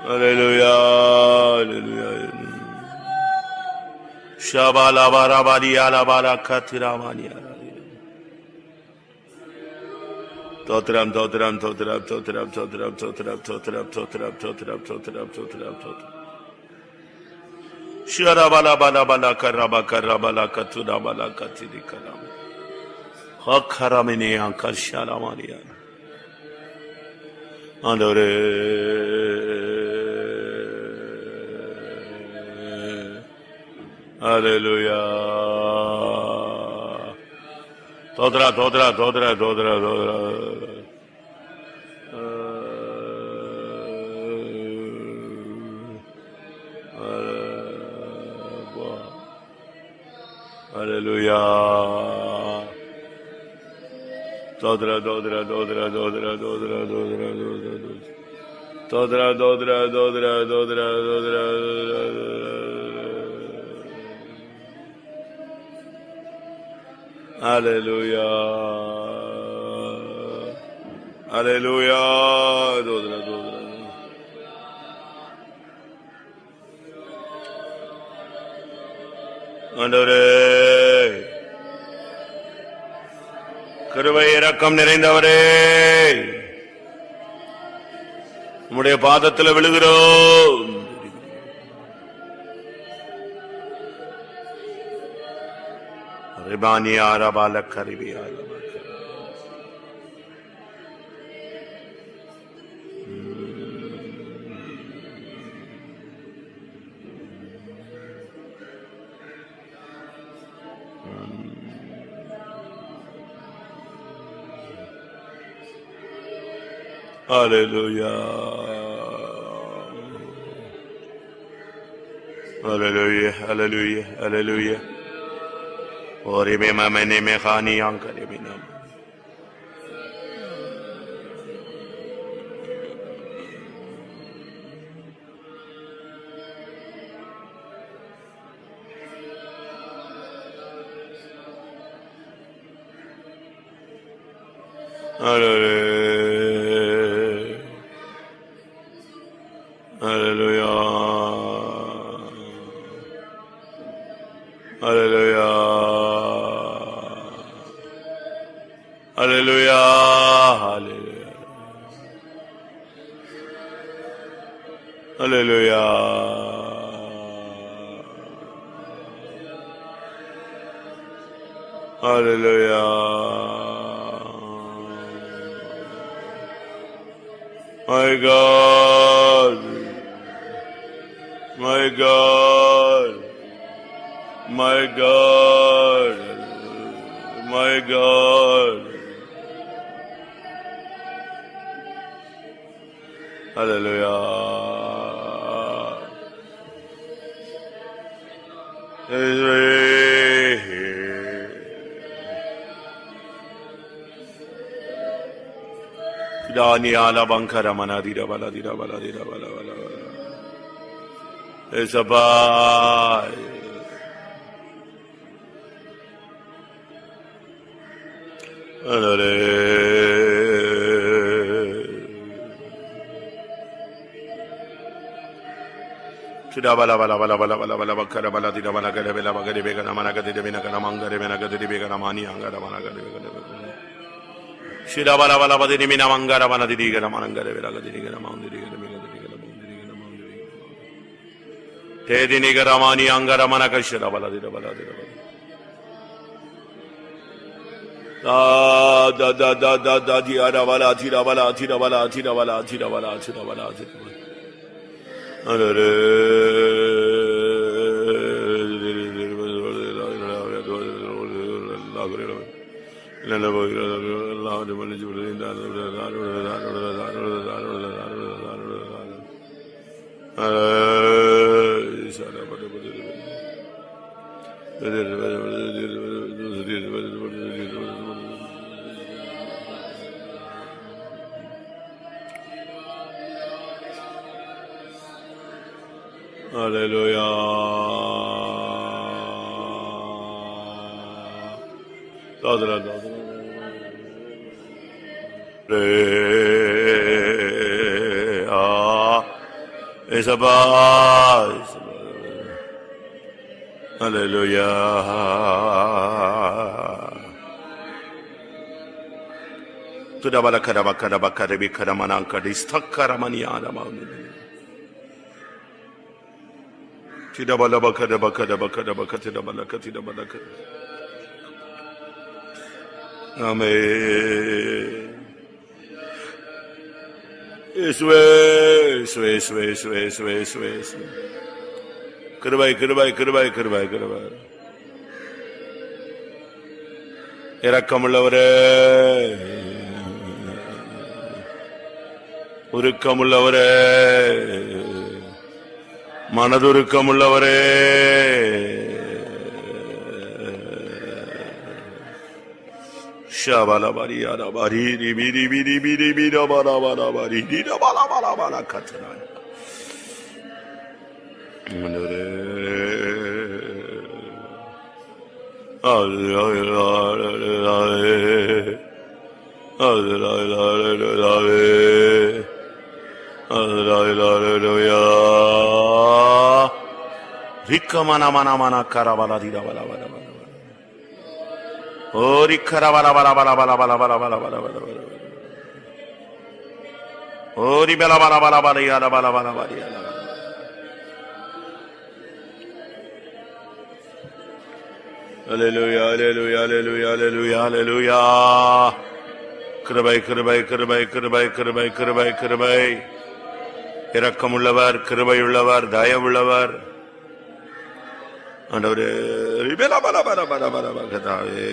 Hallelujah. Hallelujah. Shabala barabari ala barakatiramani. Totram totram totram totram totram totram totram totram totram totram totram totram. Sharabala bala bala karaba karabala katuna bala katini karam. Hakaramini ankashalamani. Andore. Hallelujah. Todra, todra, todra, todra, todra. Hallelujah. Todra, todra, todra, todra, todra, todra, todra, todra, todra, todra, todra. Hallelujah. Hallelujah. Dodra, dodra. ஆண்டவரே, கிருபை இரக்கம் நிறைந்தவரே, உம்முடைய பாதத்தில் விழுகிறோம். ரிபானியார பால கரிபியார Hallelujah. Hallelujah. Hallelujah. Hallelujah. Ori me mamene me khani ankare binam. Hallelujah. Hallelujah. Hallelujah. Hallelujah. Hallelujah. Hallelujah. Hallelujah. My God. My God. My God. My God. Hallelujah. Dani ala bankara manadira baladira baladira bala bala bala. Esabai. Sudah bala bala bala bala bala bala bakara bala tidak bala kada bala bakada bega nama naga tidak bina kana mangga bina kada tidak bega nama ni angga nama naga tidak bega. Sudah bala bala bala tidak bina mangga nama tidak bega nama angga bela kada tidak nama undi tidak bega tidak nama undi. Tedi niga nama ni angga nama naga sudah bala tidak bala tidak bala. Da da da da da di ada bala tidak bala tidak bala tidak bala tidak bala tidak bala tidak bala. Hallelujah. Dadra dadra. ஏசப்பா அல்லேலூயா துடபல கரப கரப கரபி கரமனாங்கடி ஸ்தக்கரமணியானமானு திடபல பகரப கரப கரப கதிடபல கதிடபல கர ஆமென் இயேசுவே இயேசுவே இயேசுவே இயேசுவே இயேசுவே இயேசுவே கிருபை கிருபை கிருபை கிருபை கிருபை இரக்கமுள்ளவரே உருக்கமுள்ளவரே மனதுருக்கமுள்ளவரே ஷபலபரியாரபரி ரிபிரி பிரி பிரி பிரபலபலபரி டிரபலபலபல கத்ராய் மனரே ரிக்கமனமனமன கரபல திரபலபல ஓரி கரபல பல பல பல பல பல பல பல பல ஓரி பல பல பல பல பல பல பல Hallelujah, hallelujah, hallelujah, hallelujah, hallelujah. கிருபை கிருபை கிருபை கிருபை கிருபை கிருபை கிருபை இரக்கமுள்ளவர் கிருபையுள்ளவர் தயவுள்ளவர் ஆண்டவரே ரிபல பல பல பல பல கதாவே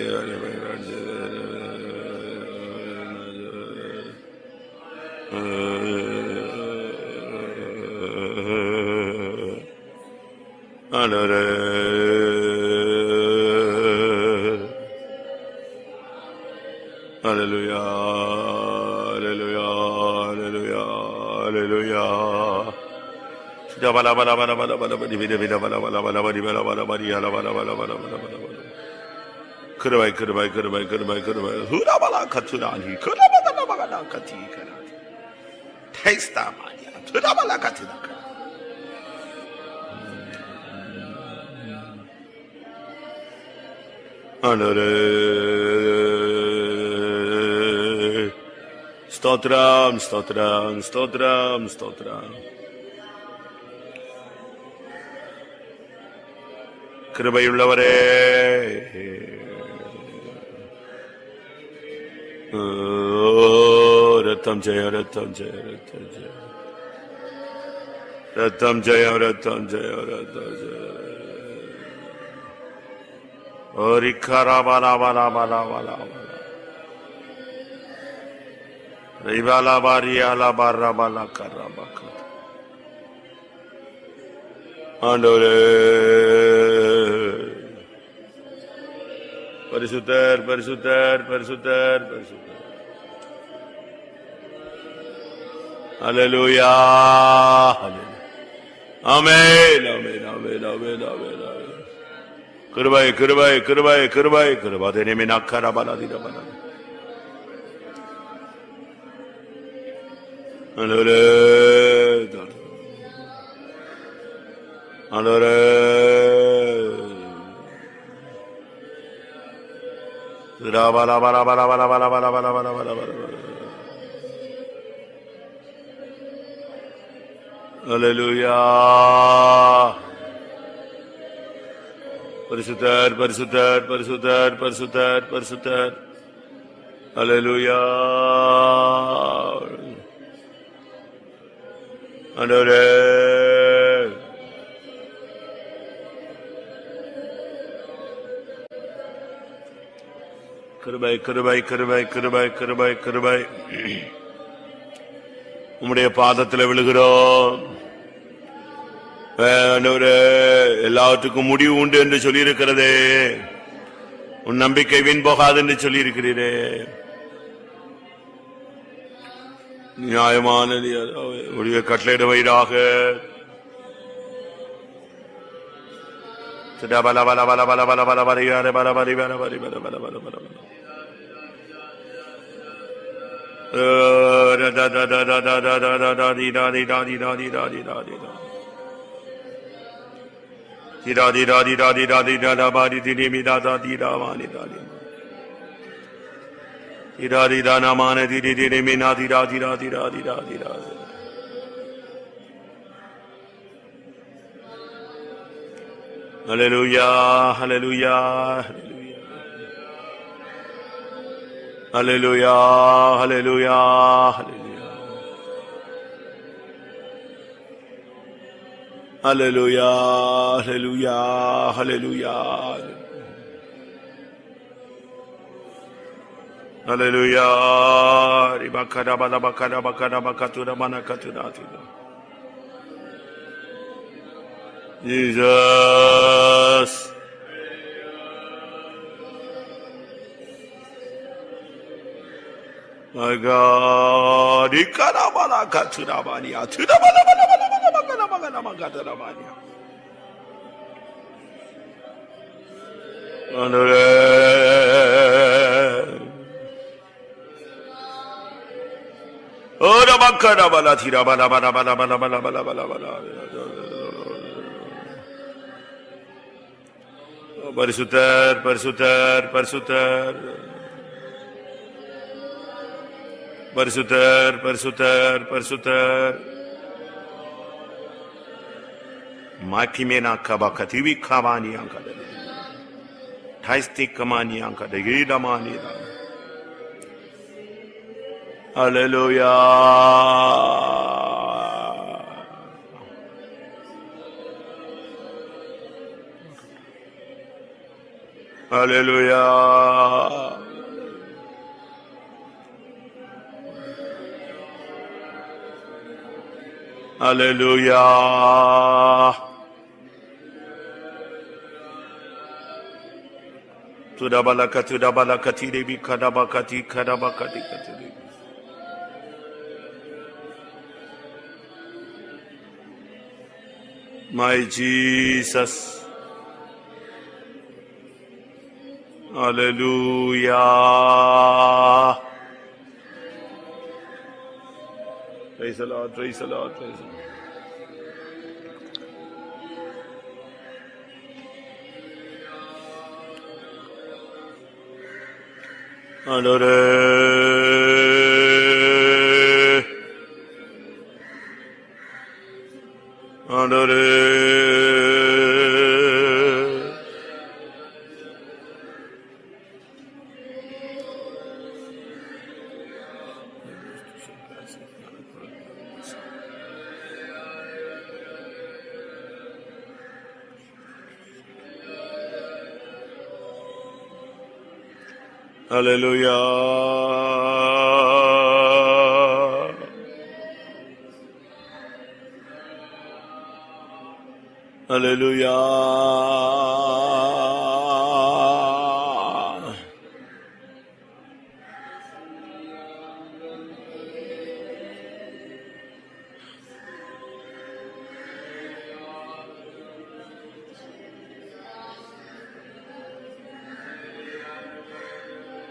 ஆண்டவரே Hallelujah, hallelujah, hallelujah, hallelujah. Bala bala bala bala bala bala bala bala bala bala bala bala bala bala bala bala bala bala bala. Kırvay kırvay kırvay kırvay kırvay. Hura bala katurani. Kıra bala bala kati kara. Testa manya. Hura bala katina kara. Anore. Stotram, stotram, stotram, stotram. கிருபையுள்ளவரே ரத்தம் ஜெய ரத்தம் ஜெய ரத்தம் ஜெய ரத்தம் ஜெய ரத்தம் ஜெய ரத்தம் ஜெய ஓரி கரா பாலா பாலா பாலா பாலா ரிபாலா பாரியாலா பாரா பாலா கரா பாக்கா ஆண்டவரே பரிசுத்தர் பரிசுத்தர் பரிசுத்தர் பரிசுத்தர் ஹல்லேலூயா ஆமென் ஆமென் ஆமென் ஆமென் ஆமென் கிருபை கிருபை கிருபை கிருபை கிருபை தேனிமினா கரபலா திரபலா ஆண்டவரே ஆண்டவரே ராபலா பலா பலா பலா பலா பலா பலா பலா பலா பலா ஹல்லேலூயா பரிசுத்தர் பரிசுத்தர் பரிசுத்தர் பரிசுத்தர் பரிசுத்தர் ஹல்லேலூயா ஆண்டவரே கிருபை கிருபை கிருபை கிருபை கிருபை கிருபை உம்முடைய பாதத்தில் விழுகிறோம். எல்லாத்துக்கும் முடிவு உண்டு என்று சொல்லியிருக்கிறதே, உன் நம்பிக்கை வீண் போகாது என்று சொல்லியிருக்கிறீரே. நியாயமான உடைய கட்டளையிடுவீராக. பல பல பல பல பல பல பரிகார பல பரி பல பரி பல பல பல பல Da da da da da da da da da di da di da di da di da di da di da. Di da di da di da di da di da da ba di di mi da da di da ma di da di. Di da di da na ma ne di di mi na di da di da di da di da di da. Hallelujah, hallelujah, hallelujah. Hallelujah, hallelujah, hallelujah. Hallelujah, hallelujah, hallelujah. Hallelujah. Ribakada balabakada bakada bakatura manakatura. Jesus. My God, ikarabala katurabania, turabala bala bala bala bala bala bala katurabania. Oh, the bakara bala tira bala bala bala bala bala bala bala bala. Parisutar, parisutar, parisutar. Parisutar, parisutar, parisutar. Makimena kabakativi kavani ankada. Thaisti kamani ankada. Gida mani. Hallelujah. Hallelujah. Hallelujah. Tudabalakati dabalakati debi kadabakati kadabakati kati. My Jesus. Hallelujah. Praise the Lord, praise the Lord, praise the Lord. Hallelujah. Hallelujah.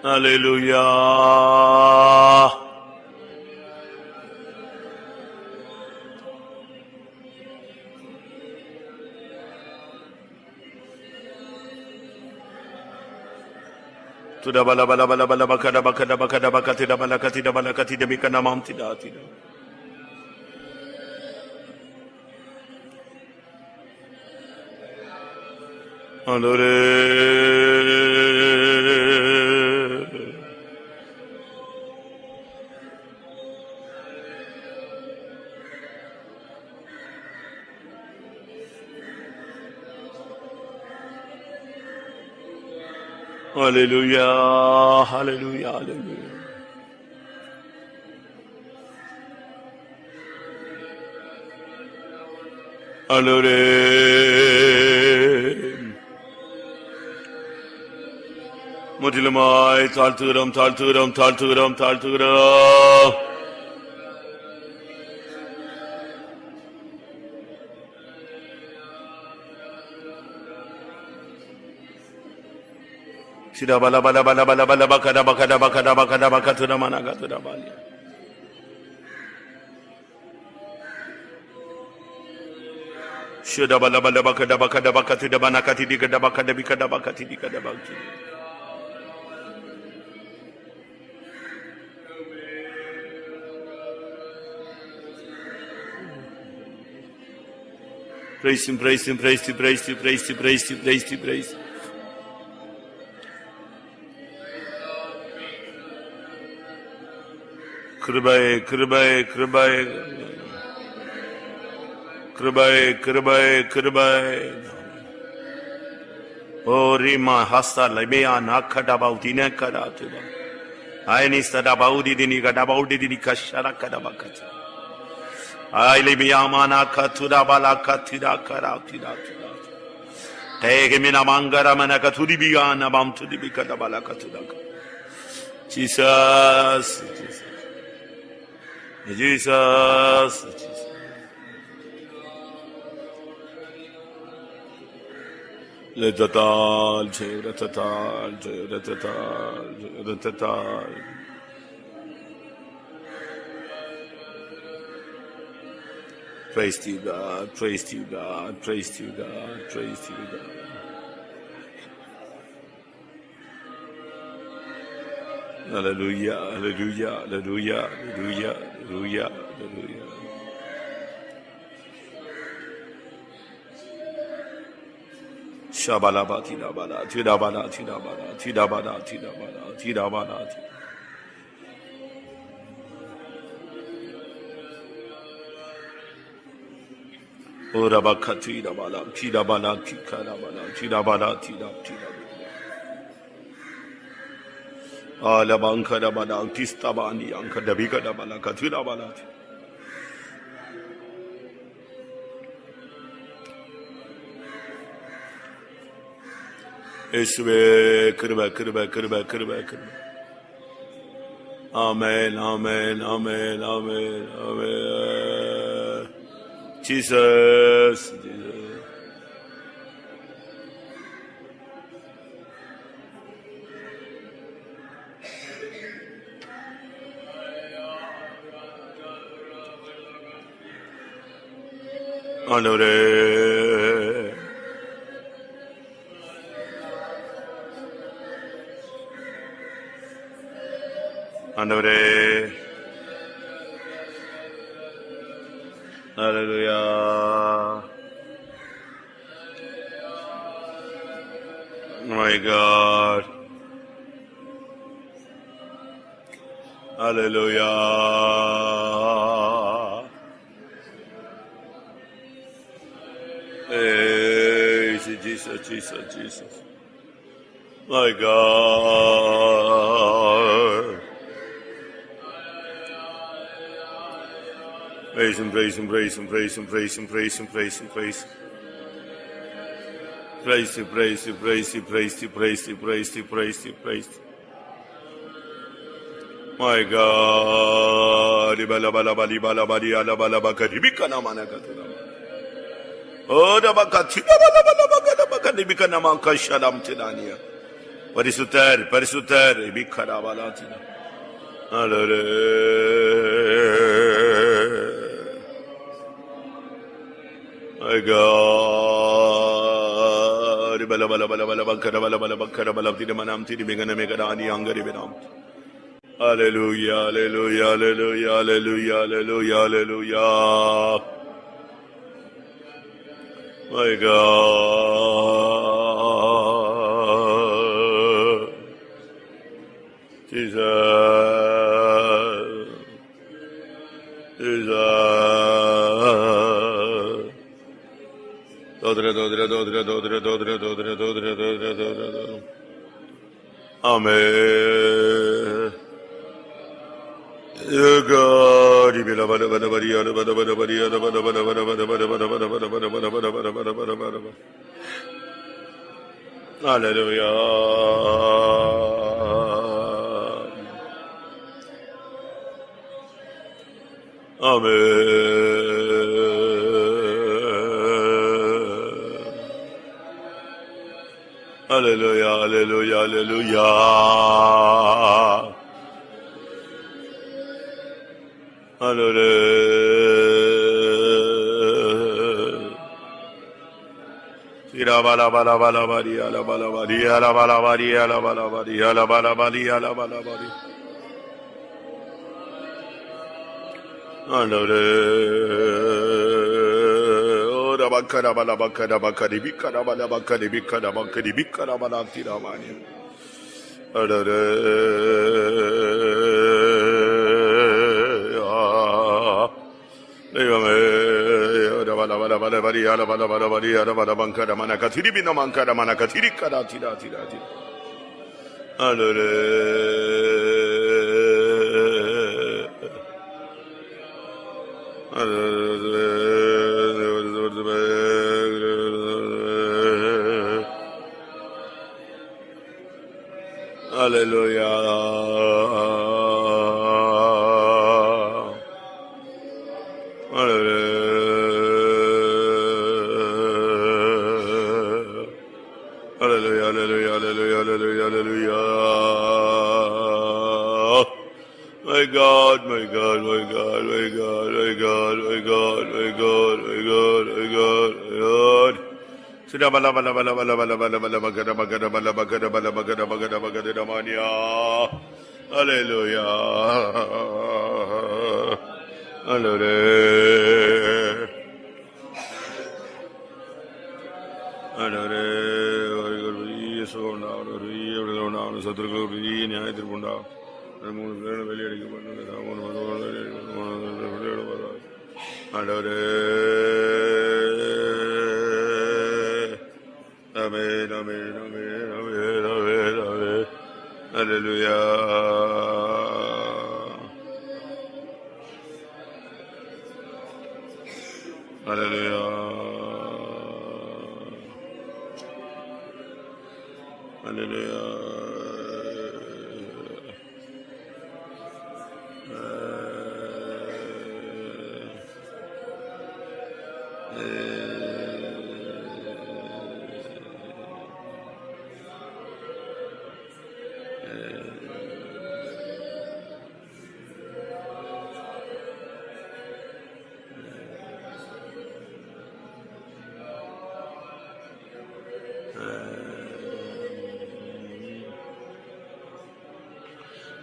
Hallelujah. Tuda bala bala bala bala bakada bakada bakada bakati da balakati da balakati da bikana mamti da tida. Hallelujah, hallelujah, hallelujah. Hallelujah. முற்றிலுமாய் தாழ்த்துகிறோம் தாழ்த்துகிறோம் தாழ்த்துகிறோம் தாழ்த்துகிறோம். Sida bala bala bala bala bala bakada bakada bakada bakada bakada mana gatuda bali. Praise him, praise him, praise him, praise him, praise him, praise him, praise him, praise him. Kribaye, kribaye, kribaye, kribaye, kribaye, kribaye. O rima hasta lebeya nakada baudine kada tuba. Ayni sada baudi dini kada baudi dini kashara kada bakata. Ay lebeya mana katura bala katira kara tira tira. Tege mina mangara mana katuri biya na bam tudi bikada bala katura. Jesus, Jesus. Jesus, Jesus. Ratatal, ratatal, ratatal, ratatal. Praise to you, God. Praise to you, God. Praise to you, God. Praise to you, God. Hallelujah, hallelujah, hallelujah, hallelujah, hallelujah, hallelujah. Shabalaba, tidabala, tidabala, tidabala, tidabala, tidabala, tidabala. Urabaka, tidabala, tidabala, tidabala, tidabala, tidabala. Alabanka da bala, tistabani, anka da bika da bala, katira bala. Yeshua, kırba, kırba, kırba, kırba, kırba. Amen, amen, amen, amen, amen. Jesus, Jesus. ஆண்டவரே ஆண்டவரே ஹல்லேலூயா my God hallelujah Jesus, Jesus, Jesus. My God. Praise him, praise him, praise him, praise him, praise him, praise him, praise him, praise him. Praise him, praise him, praise him, praise him, praise him, praise him, praise him, praise him. My God. பரிசுத்தர் பரிசுத்தர் பிக்கராவலாதினா ஹalleluya my God bala bala bala bala bakkara bala bala bakkara bala tine manam tine megana megani angari benam hallelujah hallelujah hallelujah hallelujah hallelujah hallelujah my God Jesus Jesus dodre dodre dodre dodre dodre dodre dodre dodre dodre amen God ibila bala bala bariya bala bala bariya bala bala bala bala bala bala bala bala bala bala bala bala bala bala hallelujah amen hallelujah hallelujah hallelujah hallelujah Irabalabalabalabari, alabalabari, alabalabari, alabalabari, alabalabari, alabalabari. ஆண்டவரே, ஓ ரபக்கர பலபக்கர பக்கரி பிக்கர பலபக்கரி பிக்கர பக்கரி பிக்கர பலாத்திராமானி. ஆண்டவரே, தெய்வமே, பலபலபலபரி அலபலபலபரி அலபலபங்கர மனக திருபின மங்கர மனக திரிக்கரா திரா திரா திரா. ஆண்டவரே, Hallelujah. Hallelujah, hallelujah, hallelujah, hallelujah, hallelujah. My God, my God, my God, my God, my God, my God, my God, my God, my God, my God. Sida bala bala bala bala bala bala bala bagada bagada bala bagada bala bagada bagada bagada damania. Hallelujah. Hallelujah. Hallelujah. So now, Saturday, Niatribunda. I'm going to learn Amen, amen, amen, amen, amen, amen. Hallelujah. Hallelujah. Hallelujah.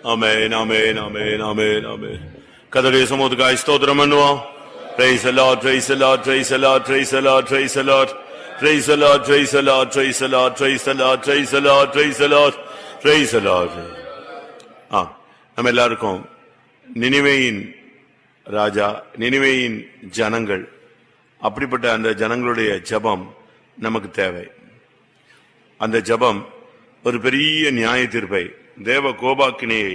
Amen, amen, amen, amen, amen. கர்த்தருடைய சமூகத்துக்காய் ஸ்தோத்திரம் பண்ணுவோம். Praise the Lord, praise the Lord, praise the Lord, praise the Lord, praise the Lord, praise the Lord, praise the Lord, praise the Lord, praise the Lord, praise the Lord, praise the Lord, praise the Lord. நம்ம எல்லாருக்கும் நினிவேயின் ராஜா, நினிவேயின் ஜனங்கள், அப்படிப்பட்ட அந்த ஜனங்களுடைய ஜெபம் நமக்கு தேவை. அந்த ஜெபம் ஒரு பெரிய நியாய தீர்ப்பை, தேவ கோபாக்கினியை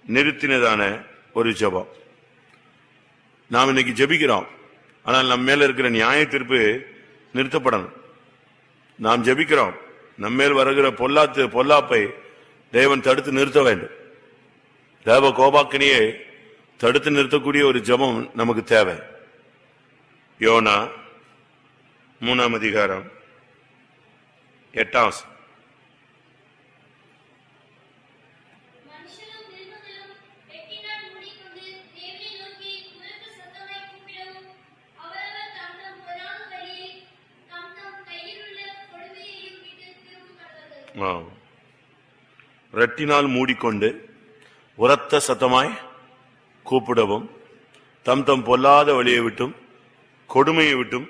நிறுத்தினதான ஒரு ஜெபம். நாம் இன்னைக்கு ஜெபிக்கிறோம், ஆனால் நம்ம மேல இருக்கிற நியாய தீர்ப்பு நிறுத்தப்படணும். நாம் ஜெபிக்கிறோம், நம்ம மேல் வருகிற பொல்லாப்பை தேவன் தடுத்து நிறுத்த வேண்டும். தேவ கோபாக்கினியை தடுத்து நிறுத்தக்கூடிய ஒரு ஜெபம் நமக்கு தேவை. யோனா 3 அதிகாரம் 8 ரெட்டினால் மூடிக்கொண்டு உரத்த சத்தமாய் கூப்பிடவும் தம் தம் பொல்லாத வழியை விட்டும் கொடுமையை விட்டும்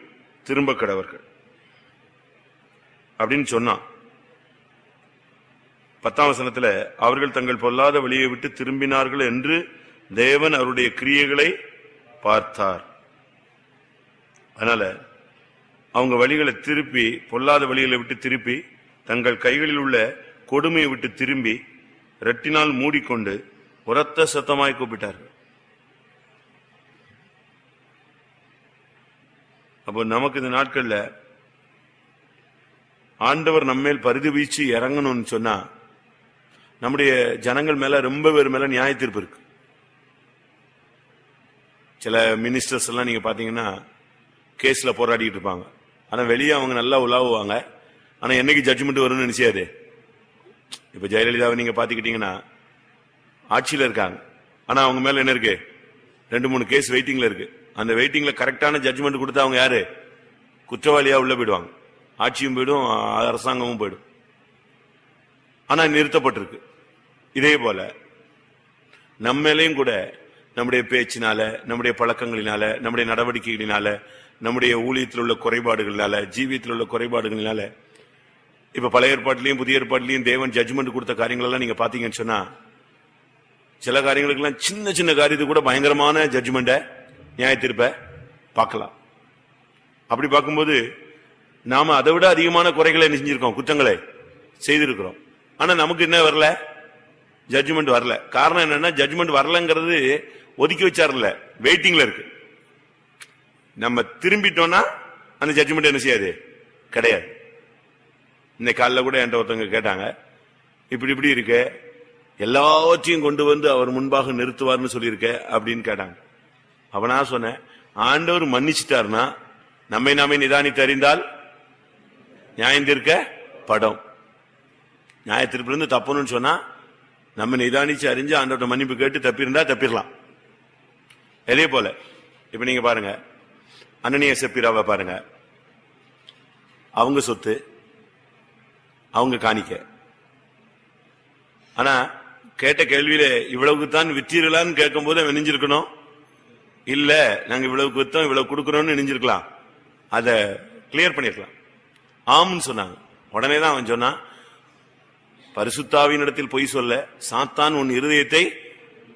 திரும்ப கடவர்கள் அப்படின்னு சொன்னான். 10ஆம் வசனத்துல அவர்கள் தங்கள் பொல்லாத வழியை விட்டு திரும்பினார்கள் என்று தேவன் அவருடைய கிரியைகளை பார்த்தார். அதனால அவங்க வழிகளை திருப்பி, பொல்லாத வழிகளை விட்டு திருப்பி, தங்கள் கைகளில் உள்ள கொடுமையை விட்டு திரும்பி ரெட்டினால் மூடிக்கொண்டு உரத்த சத்தமாய் கூப்பிட்டார்கள். அப்போ நமக்கு இந்த நாட்கள்ல ஆண்டவர் நம்மேல் பரிதி வீச்சு இறங்கணும்னு சொன்னா, நம்முடைய ஜனங்கள் மேல ரொம்ப பேர் மேல நியாய தீர்ப்பு இருக்கு. சில மினிஸ்டர்ஸ் எல்லாம் நீங்க பாத்தீங்கன்னா கேஸ்ல போராடிட்டு இருப்பாங்க, ஆனா வெளியே அவங்க நல்லா உலாவுவாங்க. ஆனா என்னைக்கு ஜட்ஜ்மெண்ட் வரும்னு நினைச்சாரு. இப்ப ஜெயலலிதாவை நீங்க பாத்துக்கிட்டீங்கன்னா ஆட்சியில இருக்காங்க, ஆனா அவங்க மேல என்ன இருக்கு, 2-3 கேஸ் வெயிட்டிங்ல இருக்கு. அந்த வெயிட்டிங்ல கரெக்டான ஜட்ஜ்மெண்ட் கொடுத்தா அவங்க யாரு, குற்றவாளியா உள்ள போயிடுவாங்க. ஆட்சியும் போயிடும், அரசாங்கமும் போயிடும். ஆனா நிறுத்தப்பட்டிருக்கு. இதே போல நம்மளையும் கூட நம்முடைய பேச்சினால, நம்முடைய பழக்கங்களினால, நம்முடைய நடவடிக்கைகளினால, நம்முடைய ஊழியத்தில் உள்ள குறைபாடுகளினால, ஜீவியத்தில் உள்ள குறைபாடுகளினால, இப்ப பழைய ஏற்பாட்டிலையும் புதிய ஏற்பாட்டிலையும் தேவன் ஜட்ஜ்மெண்ட் கொடுத்த காரியங்கள் எல்லாம் நீங்க பாத்தீங்கன்னு சொன்னா, சில காரியங்களுக்கு எல்லாம் சின்ன சின்ன காரியத்துக்கு கூட பயங்கரமான ஜட்ஜ்மெண்ட, நியாயத்தீர்ப்பை பார்க்கலாம். அப்படி பார்க்கும்போது நாம அதை விட அதிகமான குறைகளை செஞ்சிருக்கோம், குற்றங்களை செய்திருக்கிறோம். ஆனா நமக்கு என்ன வரல? ஜட்ஜ்மெண்ட் வரல. காரணம் என்னன்னா, ஜட்ஜ்மெண்ட் வரலங்கிறது ஒதுக்கி வச்சார்ல, வெயிட்டிங்ல இருக்கு. நம்ம திரும்பிட்டோம்னா அந்த ஜட்ஜ்மெண்ட் என்ன செய்யாது? கிடையாது. இன்னைக்கு காலைல கூட என்கிட்ட ஒருத்தவங்க கேட்டாங்க, இப்படி இப்படி இருக்கு, எல்லாவற்றையும் கொண்டு வந்து அவர் முன்பாக நிறுத்துவார்னு சொல்லியிருக்க அப்படின்னு கேட்டாங்க. அவனா சொன்னேன், ஆண்டவர் மன்னிச்சுட்டாருன்னா நம்மை நாமே நிதானித்து அறிந்தால் நியாயந்திருக்க படம். நியாயத்திற்கு தப்புன்னு சொன்னா நம்ம நிதானிச்சு அறிஞ்சு ஆண்டவர்கிட்ட மன்னிப்பு கேட்டு தப்பிருந்தா தப்பிடலாம். அதே போல இப்ப நீங்க பாருங்க, அனனியா சப்பீராவை பாருங்க. அவங்க சொத்து, அவங்க காணிக்க. ஆனா கேட்ட கேள்வியில இவ்வளவுக்குத்தான் விற்றீர்களான்னு கேட்கும் போது நினைஞ்சிருக்கணும், இல்ல நாங்க இவ்வளவுக்கு வித்தோம் இவ்வளவு கொடுக்கறோம்னு நினைஞ்சிருக்கலாம். அத கிளியர் பண்ணிருக்கலாம். ஆம்னு சொன்னாங்க. உடனே தான் அவன் சொன்னான், பரிசுத்தாவின் இடத்தில் பொய் சொல்ல சாத்தான் உன் இருதயத்தை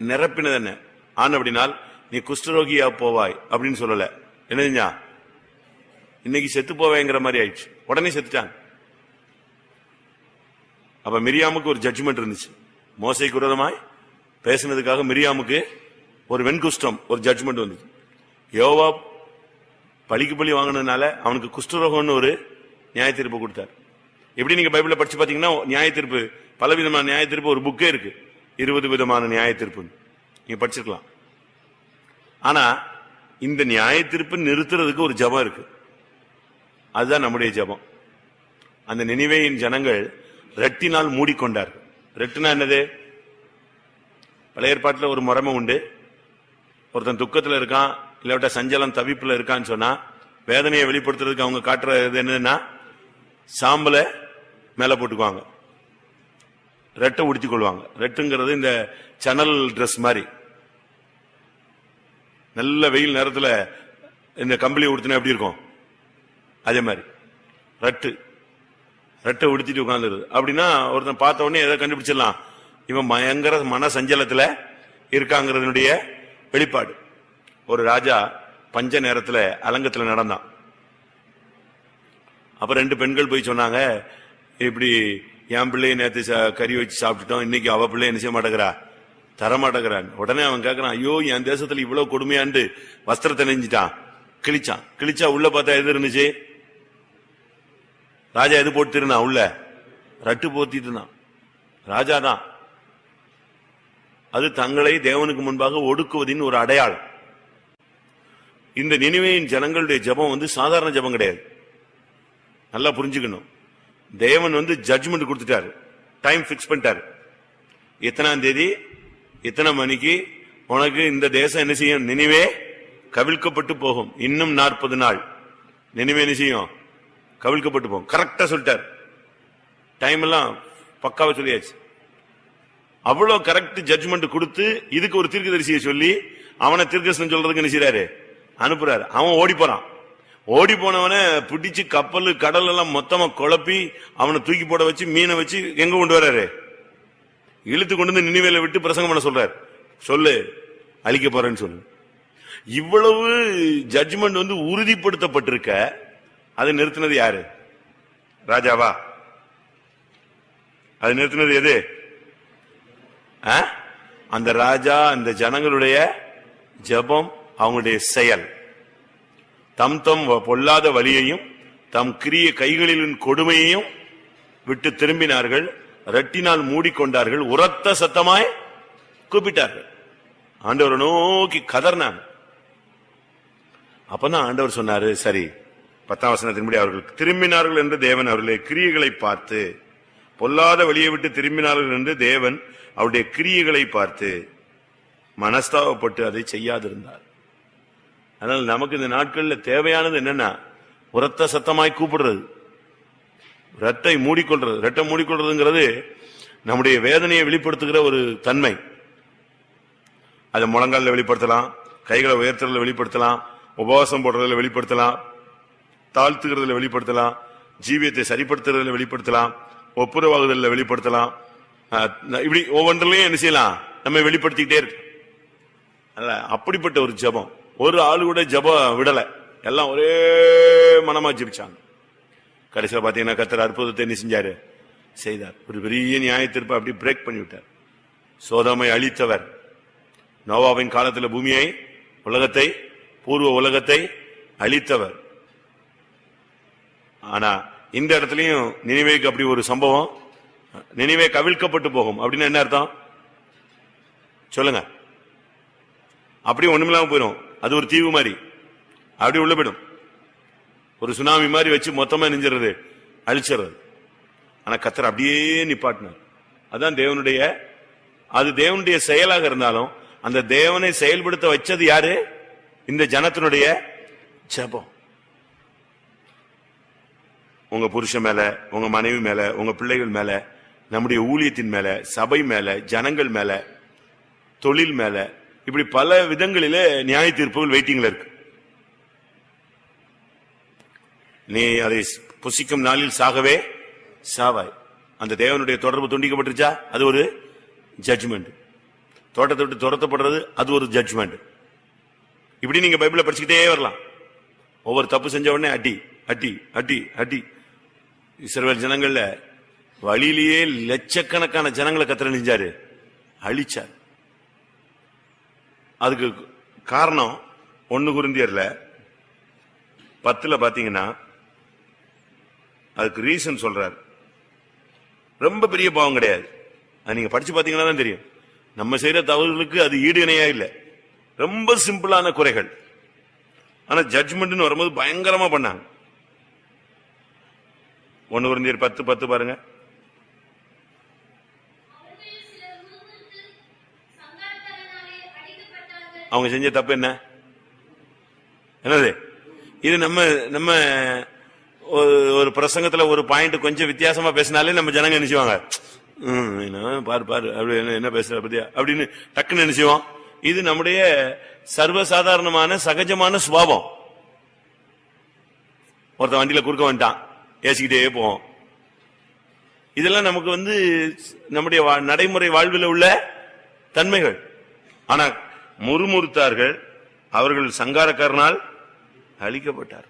நிரப்பினது என்ன? ஆன அப்படினால் நீ குஷ்டரோகியா போவாய் அப்படின்னு சொல்லல. என்ன செஞ்சா? இன்னைக்கு செத்து போவேங்கிற மாதிரி ஆயிடுச்சு. உடனே செத்துட்டான். அப்ப மிரியாமுக்கு ஒரு ஜட்ஜ்மெண்ட் இருந்துச்சு. மோசைக்கு விரோதமாய் பேசினதுக்காக மிரியாமுக்கு ஒரு வெண்குஷ்டம், ஒரு ஜட்ஜ்மெண்ட் வந்துச்சு. யோவா பழிக்கு பழி வாங்கினதுனால அவனுக்கு குஷ்டரோகம்னு ஒரு நியாய தீர்ப்பு கொடுத்தார். எப்படி நீங்க பைபிள்ல படிச்சு பாத்தீங்கன்னா நியாய தீர்ப்பு, பல விதமான நியாய தீர்ப்பு, ஒரு புக்கே இருக்கு, 20 விதமான நியாய தீர்ப்பு நீங்க படிச்சிருக்கலாம். ஆனா இந்த நியாய தீர்ப்பு நிறுத்துறதுக்கு ஒரு ஜபம் இருக்கு. அதுதான் நம்முடைய ஜபம். அந்த நினிவேயின் ஜனங்கள் ரெட்டினால் மூடிக்கொண்டார். ரெட்டுனா என்னது? பழைய ஏற்பாட்டில் ஒரு முறைமை உண்டு. ஒருத்தன் துக்கத்தில் இருக்கான், இல்லாவிட்ட சஞ்சலம் தவிப்புல இருக்கான்னு சொன்னா வேதனையை வெளிப்படுத்துறதுக்கு அவங்க காட்டுறது என்னன்னா, சாம்பல மேல போட்டுக்குவாங்க, ரெட்டை உடுத்திக் கொள்வாங்க. ரெட்டுங்கிறது இந்த சனல் டிரெஸ் மாதிரி. நல்ல வெயில் நேரத்துல இந்த கம்பளி உடுத்தினா எப்படி இருக்கும், அதே மாதிரி ரெட்டை உடுத்திட்டு உட்கார்ந்துருது. அப்படின்னா ஒருத்தன் பார்த்த உடனே எதை கண்டுபிடிச்சிடலாம், இவன் பயங்கர மன சஞ்சலத்துல இருக்காங்கிறதுனுடைய வெளிப்பாடு. ஒரு ராஜா பஞ்ச நேரத்துல அலங்கத்துல நடந்தான். அப்ப 2 பெண்கள் போய் சொன்னாங்க, இப்படி என் பிள்ளைய நேற்று கறி வச்சு சாப்பிட்டுட்டோம், இன்னைக்கு அவ பிள்ளை என்ன செய்ய மாட்டேங்கிறா, தரமாட்டேங்கிறான். உடனே அவன் கேட்கறான், ஐயோ என் தேசத்துல இவ்வளவு கொடுமையாண்டு வஸ்திரத்தை நெஞ்சிட்டான். கிழிச்சா உள்ள பார்த்தா எது இருந்துச்சு? ராஜா எது போட்டு இருந்தான்? உள்ள ரட்டு போத்திட்டு இருந்தான். ராஜா தான். அது தங்களை தேவனுக்கு முன்பாக ஒடுக்குவதின் ஒரு அடையாளம். இந்த நினிவேயின் ஜனங்களுடைய ஜபம் சாதாரண ஜபம் கிடையாது. நல்லா புரிஞ்சுக்கணும். தேவன் ஜட்ஜ்மெண்ட் கொடுத்துட்டாரு, டைம் பிக்ஸ் பண்ணிட்டாரு. எத்தனாம் தேதி எத்தனை மணிக்கு உனக்கு இந்த தேசம் என்ன செய்யும்? நினிவே கவிழ்க்கப்பட்டு போகும். இன்னும் 40 நாள் நினிவே என்ன செய்யும்? கவிழ்க்கப்பட்டு போகும். கரெக்டா சொல்லிட்டார். டைம் எல்லாம் பக்காவா சொல்லியாச்சு. அவ்வளவு கரெக்ட் ஜட்ஜ்மெண்ட் கொடுத்து இதுக்கு ஒரு தீர்க்கதரிசியை சொல்லி அவனை தீர்க்கதரிசனம் சொல்றதுக்கு என்ன செய்யறாரு? அனுப்புறாரு. அவன் ஓடி போறான். ஓடி போனவனை பிடிச்சு கப்பல் கடல் எல்லாம் மொத்தமா குழப்பி அவனை தூக்கி போட வச்சு மீனை வச்சு எங்க கொண்டு வர்றாரு? இழுத்து கொண்டு வந்து நினிவேல விட்டு பிரசங்கம் பண்ண சொல்றாரு. சொல்லு, அழிக்க போறேன்னு சொல்லு. இவ்வளவு ஜட்ஜ்மெண்ட் உறுதிப்படுத்தப்பட்டிருக்க, அதை நிறுத்தினது யாரு? ராஜாவா? அது நிறுத்தினது எது? அந்த ராஜா, அந்த ஜனங்களுடைய ஜபம், அவங்களுடைய செயல். தம் பொல்லாத வழியையும் தம் கிரிய கைகளின் கொடுமையையும் விட்டு திரும்பினார்கள். ரெட்டினால் மூடிக்கொண்டார்கள். உரத்த சத்தமாய் கூப்பிட்டார்கள். ஆண்டவரை நோக்கி கதர்னாங்க. அப்பதான் ஆண்டவர் சொன்னாரு, சரி 10ஆம் வசனத்தின்படி அவர்கள் திரும்பினார்கள் என்று தேவன் அவர்களுடைய கிரியைகளை பார்த்து, பொல்லாத வழியை விட்டு திரும்பினார்கள் என்று தேவன் அவருடைய கிரியைகளை பார்த்து மனஸ்தாபப்பட்டு அதை செய்யாதிருந்தார். அதனால நமக்கு இந்த நாட்கள்ல தேவையானது என்னன்னா, உரத்த சத்தமாய் கூப்பிடுறது. ரத்தம் மூடிக்கொள்றதுங்கிறது நம்முடைய வேதனையை வெளிப்படுத்துகிற ஒரு தன்மை. அதை முழங்கால வெளிப்படுத்தலாம், கைகளை உயர்த்துறதுல வெளிப்படுத்தலாம், உபவாசம் போடுறதுல வெளிப்படுத்தலாம், தாழ்த்துகிறதுல வெளிப்படுத்தலாம், ஜீவியத்தை சரிப்படுத்துறதுல வெளிப்படுத்தலாம், ஒப்புரவாகுதல வெளிப்படுத்தலாம். இப்படி ஒவ்வொன்றிலையும் என்ன செய்யலாம், நம்ம வெளிப்படுத்திக்கிட்டே இருக்கு. அப்படிப்பட்ட ஒரு ஜெபம். ஒரு ஆளு கூட ஜெபம் விடல, எல்லாம் ஒரே மனமா ஜெபிச்சாங்க. கடைசியில் பாத்தீங்கன்னா கர்த்தர் அற்புதத்தை என்ன செஞ்சாரு, செய்தார். ஒரு பெரிய நியாய தீர்ப்பை அப்படி பிரேக் பண்ணிவிட்டார். சோதோமை அழித்தவர். நோவாவின் காலத்தில் பூமியை, உலகத்தை, பூர்வ உலகத்தை அழித்தவர். ஆனா இந்த இடத்துலயும் நினிவேக்கு அப்படி ஒரு சம்பவம், நினிவே கவிழ்க்கப்பட்டு போகும் அப்படின்னு என்ன அர்த்தம் சொல்லுங்க? அப்படி ஒண்ணுமில்லாம போயிடும். அது ஒரு தீவு மாதிரி அப்படி உள்ள போயிடும். ஒரு சுனாமி மாதிரி வச்சு மொத்தமா நெஞ்சிறது, அழிச்சிடுறது. ஆனா கர்த்தர் அப்படியே நிப்பாட்டினார். அதான் தேவனுடைய, அது தேவனுடைய செயலாக இருந்தாலும் அந்த தேவனை செயல்படுத்த வச்சது யாரு? இந்த ஜனத்தினுடைய ஜெபம். உங்க புருஷன் மேல, உங்க மனைவி மேல, உங்க பிள்ளைகள் மேல, நம்முடைய ஊழியத்தின் மேல, சபை மேல, ஜனங்கள் மேல, தொழில் மேல, இப்படி பல விதங்களில நியாய தீர்ப்புகள் வெயிட்டிங்ல இருக்கு. நீ அதை புசிக்கும் நாளில் சாகவே சாவாய். அந்த தேவனுடைய தொடர்பு துண்டிக்கப்பட்டுருச்சா, அது ஒரு ஜட்ஜ்மெண்ட். தோட்டத்தை விட்டு துரத்தப்படுறது, அது ஒரு ஜட்ஜ்மெண்ட். இப்படி நீங்க பைபிளை படிச்சுக்கிட்டே வரலாம். ஒவ்வொரு தப்பு செஞ்ச உடனே அடி அடி அடி அடி. இஸ்ரவேல் ஜனங்கள்ல வழியிலேயே லட்சக்கணக்கான ஜனங்களை கர்த்தர் நெஞ்சாரு, அழிச்சார். அதுக்கு காரணம் 1 கொரிந்தியர்ல 10 பாத்தீங்கன்னா அதுக்கு ரீசன் சொல்றாரு. ரொம்ப பெரிய பாவம் கிடையாது, அது நீங்க படிச்சு பாத்தீங்கன்னா தான் தெரியும். நம்ம செய்யற தவறுகளுக்கு அது ஈடு இணையா இல்லை, ரொம்ப சிம்பிளான குறைகள். ஆனா ஜட்ஜ்மெண்ட் வரும்போது பயங்கரமா பண்ணாங்க. 1 கொரிந்தியர் 10:10 பாருங்க. அவங்க செஞ்ச தப்பு என்ன? என்னது இது? நம்ம ஒரு பிரசங்கத்துல ஒரு பாயிண்ட் கொஞ்சம் வித்தியாசமா பேசினாலே நம்ம ஜனங்க நினைச்சுவாங்க, பாரு பாரு அப்படி என்ன பேசுற பத்தியா அப்படின்னு டக்குன்னு நினைச்சுவோம். இது நம்முடைய சர்வசாதாரணமான சகஜமான சுபாவம். ஒருத்த வண்டியில குறுக்க வந்துட்டான், ஏசிக்கிட்டே போவோம். இதெல்லாம் நமக்கு நம்முடைய நடைமுறை வாழ்வில் உள்ள தன்மைகள். ஆனா முறுமுறுத்தார்கள், அவர்கள் சங்காரக்காரனால் அழிக்கப்பட்டார்.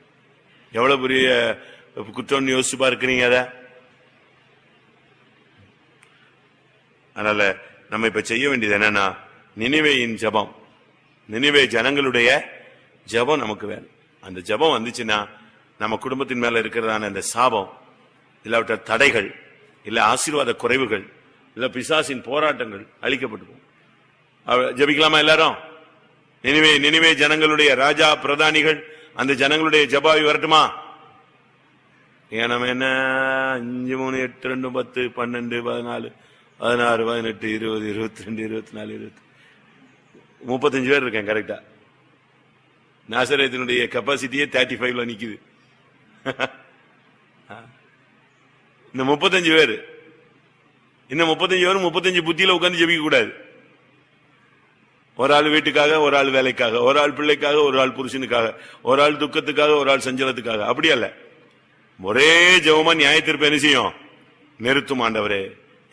எவ்வளவு பெரிய குற்றம் யோசிச்சு பார்க்கிறீங்க அத. அதனால நம்ம இப்ப செய்ய வேண்டியது என்னன்னா, நினிவேயின் ஜெபம், நினிவே ஜனங்களுடைய ஜெபம் நமக்கு வேணும். அந்த ஜெபம் வந்துச்சுன்னா நம்ம குடும்பத்தின் மேல இருக்கிறதான அந்த சாபம், இல்லாவிட்ட தடைகள், இல்ல ஆசீர்வாத குறைவுகள், இல்ல பிசாசின் போராட்டங்கள் அழிக்கப்பட்டு. ஜெபிக்கலாமா எல்லாரும்? நினிவே ஜனங்களுடைய ராஜா பிரதானிகள் அந்த ஜனங்களுடைய ஜெபாவி வரட்டுமா? நம்ம என்ன 5, 3, 8, 2, 10, 12, 14, 16, 18, 20, 22, 24, 35 பேர் இருக்கேன் கரெக்டா. நாசரேத்தினுடைய கெப்பாசிட்டியே 35ல நிக்குது. இந்த 35 பேர், இந்த 35 பேரும் 35 புத்தியில உட்கார்ந்து ஜெபிக்க கூடாது. ஒரு ஆள் வீட்டுக்காக, ஒரு ஆள் வேலைக்காக, ஒரு ஆள் பிள்ளைக்காக, ஒரு ஆள் புருஷனுக்காக, ஒரு ஆள் துக்கத்துக்காக, ஒரு ஆள் சஞ்சலத்துக்காக, அப்படி அல்ல. ஒரே ஜெபமா நியாய தீர்ப்பு என்ன செய்யும்? நிறுத்தும். ஆண்டவரே,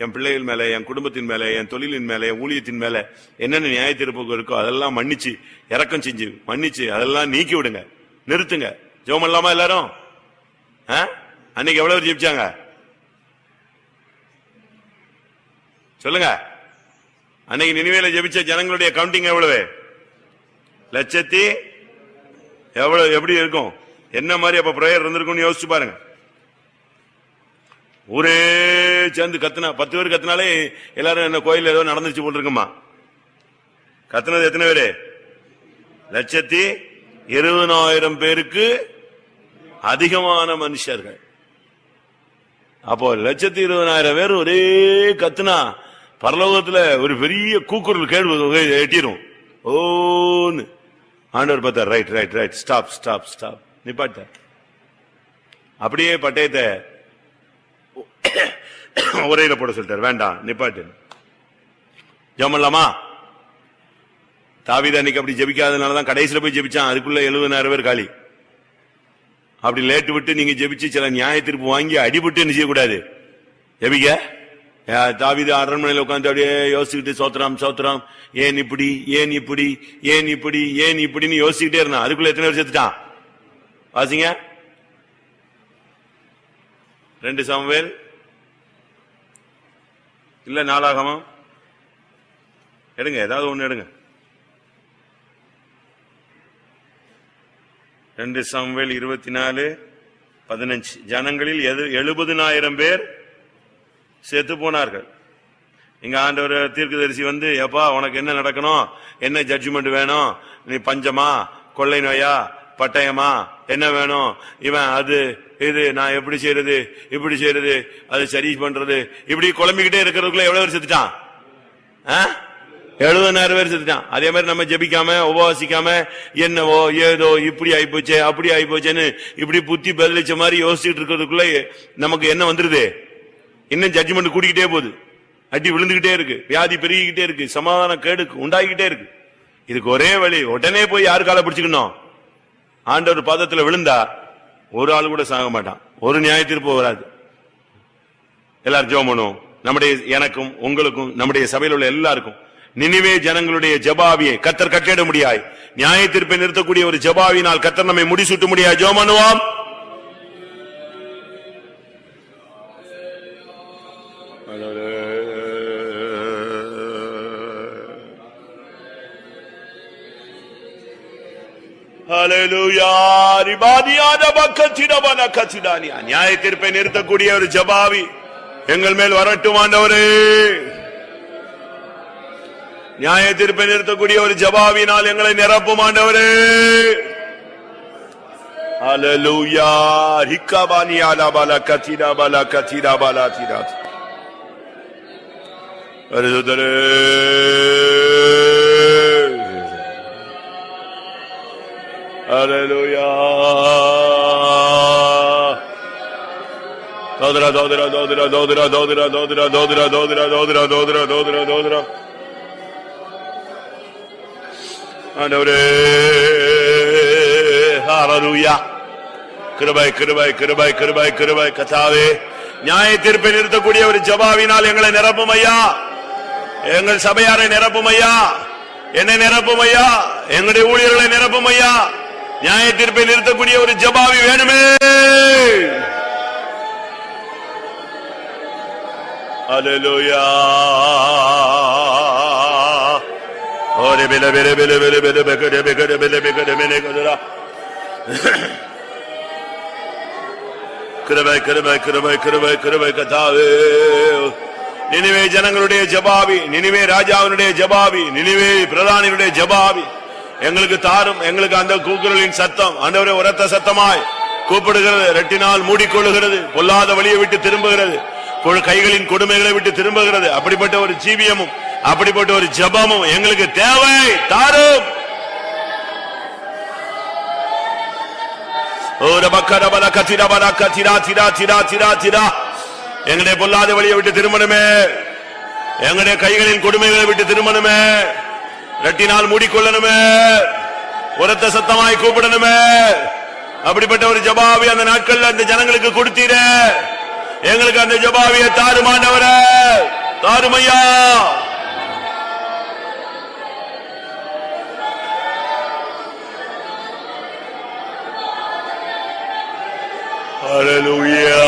என் பிள்ளைகள் மேல, என் குடும்பத்தின் மேல, என் தொழிலின் மேல, என் ஊழியத்தின் மேல என்னென்ன நியாய தீர்ப்பு இருக்கோ அதெல்லாம் மன்னிச்சு, இரக்கம் செஞ்சு மன்னிச்சு அதெல்லாம் நீக்கி விடுங்க, நிறுத்துங்க. ஜெபம் இல்லாம எல்லாரும் அன்னைக்கு எவ்வளவு ஜெபிச்சாங்க சொல்லுங்க? அன்னைக்கு நினிவேல ஜெபிச்ச ஜனங்களுடைய கவுண்டிங் எவ்வளவு? லட்சத்தி எவ்வளவு? எப்படி இருக்கும்? என்ன மாதிரி அப்ப பிரேயர் இருந்திருக்கும்னு யோசிச்சு பாருங்க. ஊரே சேர்ந்து கத்துனா, 10 பேர் கத்துனாலே எல்லாரும் என்ன கோயில் ஏதோ நடந்துச்சு போட்டுருக்குமா? கத்துனது எத்தனை பேரு? 1,20,000 பேருக்கு அதிகமான மனுஷர்கள். அப்போ 1,20,000 பேர் ஒரே கத்துனா பரலோகத்துல ஒரு பெரிய கூக்குரல் கேள்வி எட்டிரும். ஓன்னு ஆண்டவர் பார்த்தார், right right right, stop stop stop, நிப்பாட்ட. அப்படியே பட்டயத்தை ஒரேல போட சொல்லிட்டார். வேண்டாம், நிப்பாட்டு. ஜெபம்லாமா? தாவீது அன்னைக்கு அப்படி ஜெபிக்காதனாலதான் கடைசியில போய் ஜெபிச்சான். அதுக்குள்ள 70,000 பேர் காலி. அப்படி லேட்டு விட்டு நீங்க ஜெபிச்சு சில நியாய தீர்ப்பு வாங்கி அடிபட்டு என்ன செய்யக்கூடாது? ஜெபிக்க. தாவீது அரண்மனையில உட்காந்து அப்படியே யோசிச்சுக்கிட்டு சோத்திரம் சோத்திரம், ஏன் இப்படி ஏன் இப்படி ஏன் இப்படி ஏன் இப்படின்னு யோசிச்சுக்கிட்டே இருந்தான். அதுக்குள்ள எத்தனை பேர் செத்துட்டான் வாசிங்க. 2 சாமுவேல் இல்ல நாளாகமம் எடுங்க, ஏதாவது ஒண்ணு எடுங்க. 2 சாமுவேல் 24:15. ஜனங்களில் 70,000 பேர் செத்து போனார்கள். இங்க ஆண்டவர் தீர்க்கதரிசி வந்து, எப்பா உனக்கு என்ன நடக்கணும், என்ன ஜட்ஜ்மெண்ட் வேணும், நீ பஞ்சமா கொள்ளை நோயா பட்டயமா என்ன வேணும், இவன் அது இது நான் எப்படி செய்யறது இப்படி செய்யறது அது சரி பண்றது, இப்படி குழம்பிக்கிட்டே இருக்கிறதுக்குள்ள எவ்வளவு பேர் செத்துட்டான்? 70,000 பேர் செத்துட்டான். அதே மாதிரி நம்ம ஜெபிக்காம உபவாசிக்காம என்னவோ ஏதோ இப்படி ஆயிப்போச்சே அப்படி ஆயிப்போச்சேன்னு இப்படி புத்தி பதிலிச்ச மாதிரி யோசிச்சுட்டு இருக்கிறதுக்குள்ள நமக்கு என்ன வந்துருது? இன்னும் ஜட்ஜ்மெண்ட் கூடிக்கிட்டே போகுது, அடி விழுந்துகிட்டே இருக்கு, வியாதி பெருகிக்கிட்டே இருக்கு, சமாதான கேடு உண்டாகிக்கிட்டே இருக்கு. இதுக்கு ஒரே வழி, உடனே போய் யாரு காலை பிடிச்சுக்கணும்? ஆண்டவர் பாதத்துல விழுந்தா ஒரு ஆள் கூட சாக மாட்டான், ஒரு நியாய தீர்ப்பு வராது. எல்லாரும் ஜெபம் பண்ணுவோம். நம்முடைய எனக்கும் உங்களுக்கும் நம்முடைய சபையில் உள்ள எல்லாருக்கும் நினிவே ஜனங்களுடைய ஜெபாவியை கர்த்தர் கட்டிட முடியாய், நியாய தீர்ப்பை நிறுத்தக்கூடிய ஒரு ஜெபாவினால் கர்த்தர் நம்மை முடிசூட்ட முடியாது. ஜெபம் பண்ணுவோம். நியாய தீர்ப்பை நிறுத்தக்கூடிய ஒரு ஜெபாவி எங்கள் மேல் வரட்டும் ஆண்டவரே. நியாய தீர்ப்பை நிறுத்தக்கூடிய ஒரு ஜெபாவினால் எங்களை நிரப்பும் ஆண்டவரே. ஹல்லேலூயா. ஹிக்கபானியாலா பாலா கத்திரா பாலா கத்திரா பாலா திரா வருதுதலே. Hallelujah. Dodra dodra dodra dodra dodra dodra dodra dodra dodra dodra dodra dodra. Andore. Hallelujah. கிருபை கிருபை கிருபை கிருபை கிருபை கர்த்தாவே, நியாய தீர்ப்பை நிறுத்தக்கூடிய ஒரு ஜெபாவினால் எங்களை நிரப்பும் ஐயா. எங்கள் சபையாரை நிரப்பும் ஐயா, என்னை நிரப்பும் ஐயா, எங்களுடைய ஊழியர்களை நிரப்பும் ஐயா. நியாய தீர்ப்பை நிறுத்தக்கூடிய ஒரு ஜெபாவி வேணுமே. அல்லேலூயா. ஓரே பெல பெல பெல பெல பெல பெகட பெகட பெல பெகட மெனே கதரா. கிருபை கிருபை கிருபை கிருபை கிருபை கர்த்தாவே, நினிவே ஜனங்களுடைய ஜெபாவி, நினிவே ராஜாவினுடைய ஜெபாவி, நினிவே பிரதானியுடைய ஜெபாவி எங்களுக்கு தாரும். எங்களுக்கு அந்த கூக்குரலின் சத்தம் ஆண்டவரே உரத்த சத்தமாய் கூப்பிடுகிறது, ரெட்டினால் மூடிக்கொள்ளுகிறது, பொல்லாத வழியை விட்டு திரும்புகிறது, கைகளின் கொடுமைகளை விட்டு திரும்புகிறது. அப்படிப்பட்ட ஒரு ஜீவியமும் அப்படிப்பட்ட ஒரு ஜெபமும் எங்களுக்கு தேவை, தாரும். எங்களுடைய பொல்லாத வழியை விட்டு திரும்பணுமே, எங்களுடைய கைகளின் கொடுமைகளை விட்டு திரும்பணுமே, ரெட்டினால் மூடிக்கொள்ளணுமே, உரத்த சத்தமாய் கூப்பிடணுமே. அப்படிப்பட்ட ஒரு ஜெபாவி அந்த நாட்கள்ல அந்த ஜனங்களுக்கு கொடுத்தீரே, எங்களுக்கு அந்த ஜெபாவியை தாருமாண்டவரே, தாருமையா. ஹல்லேலூயா.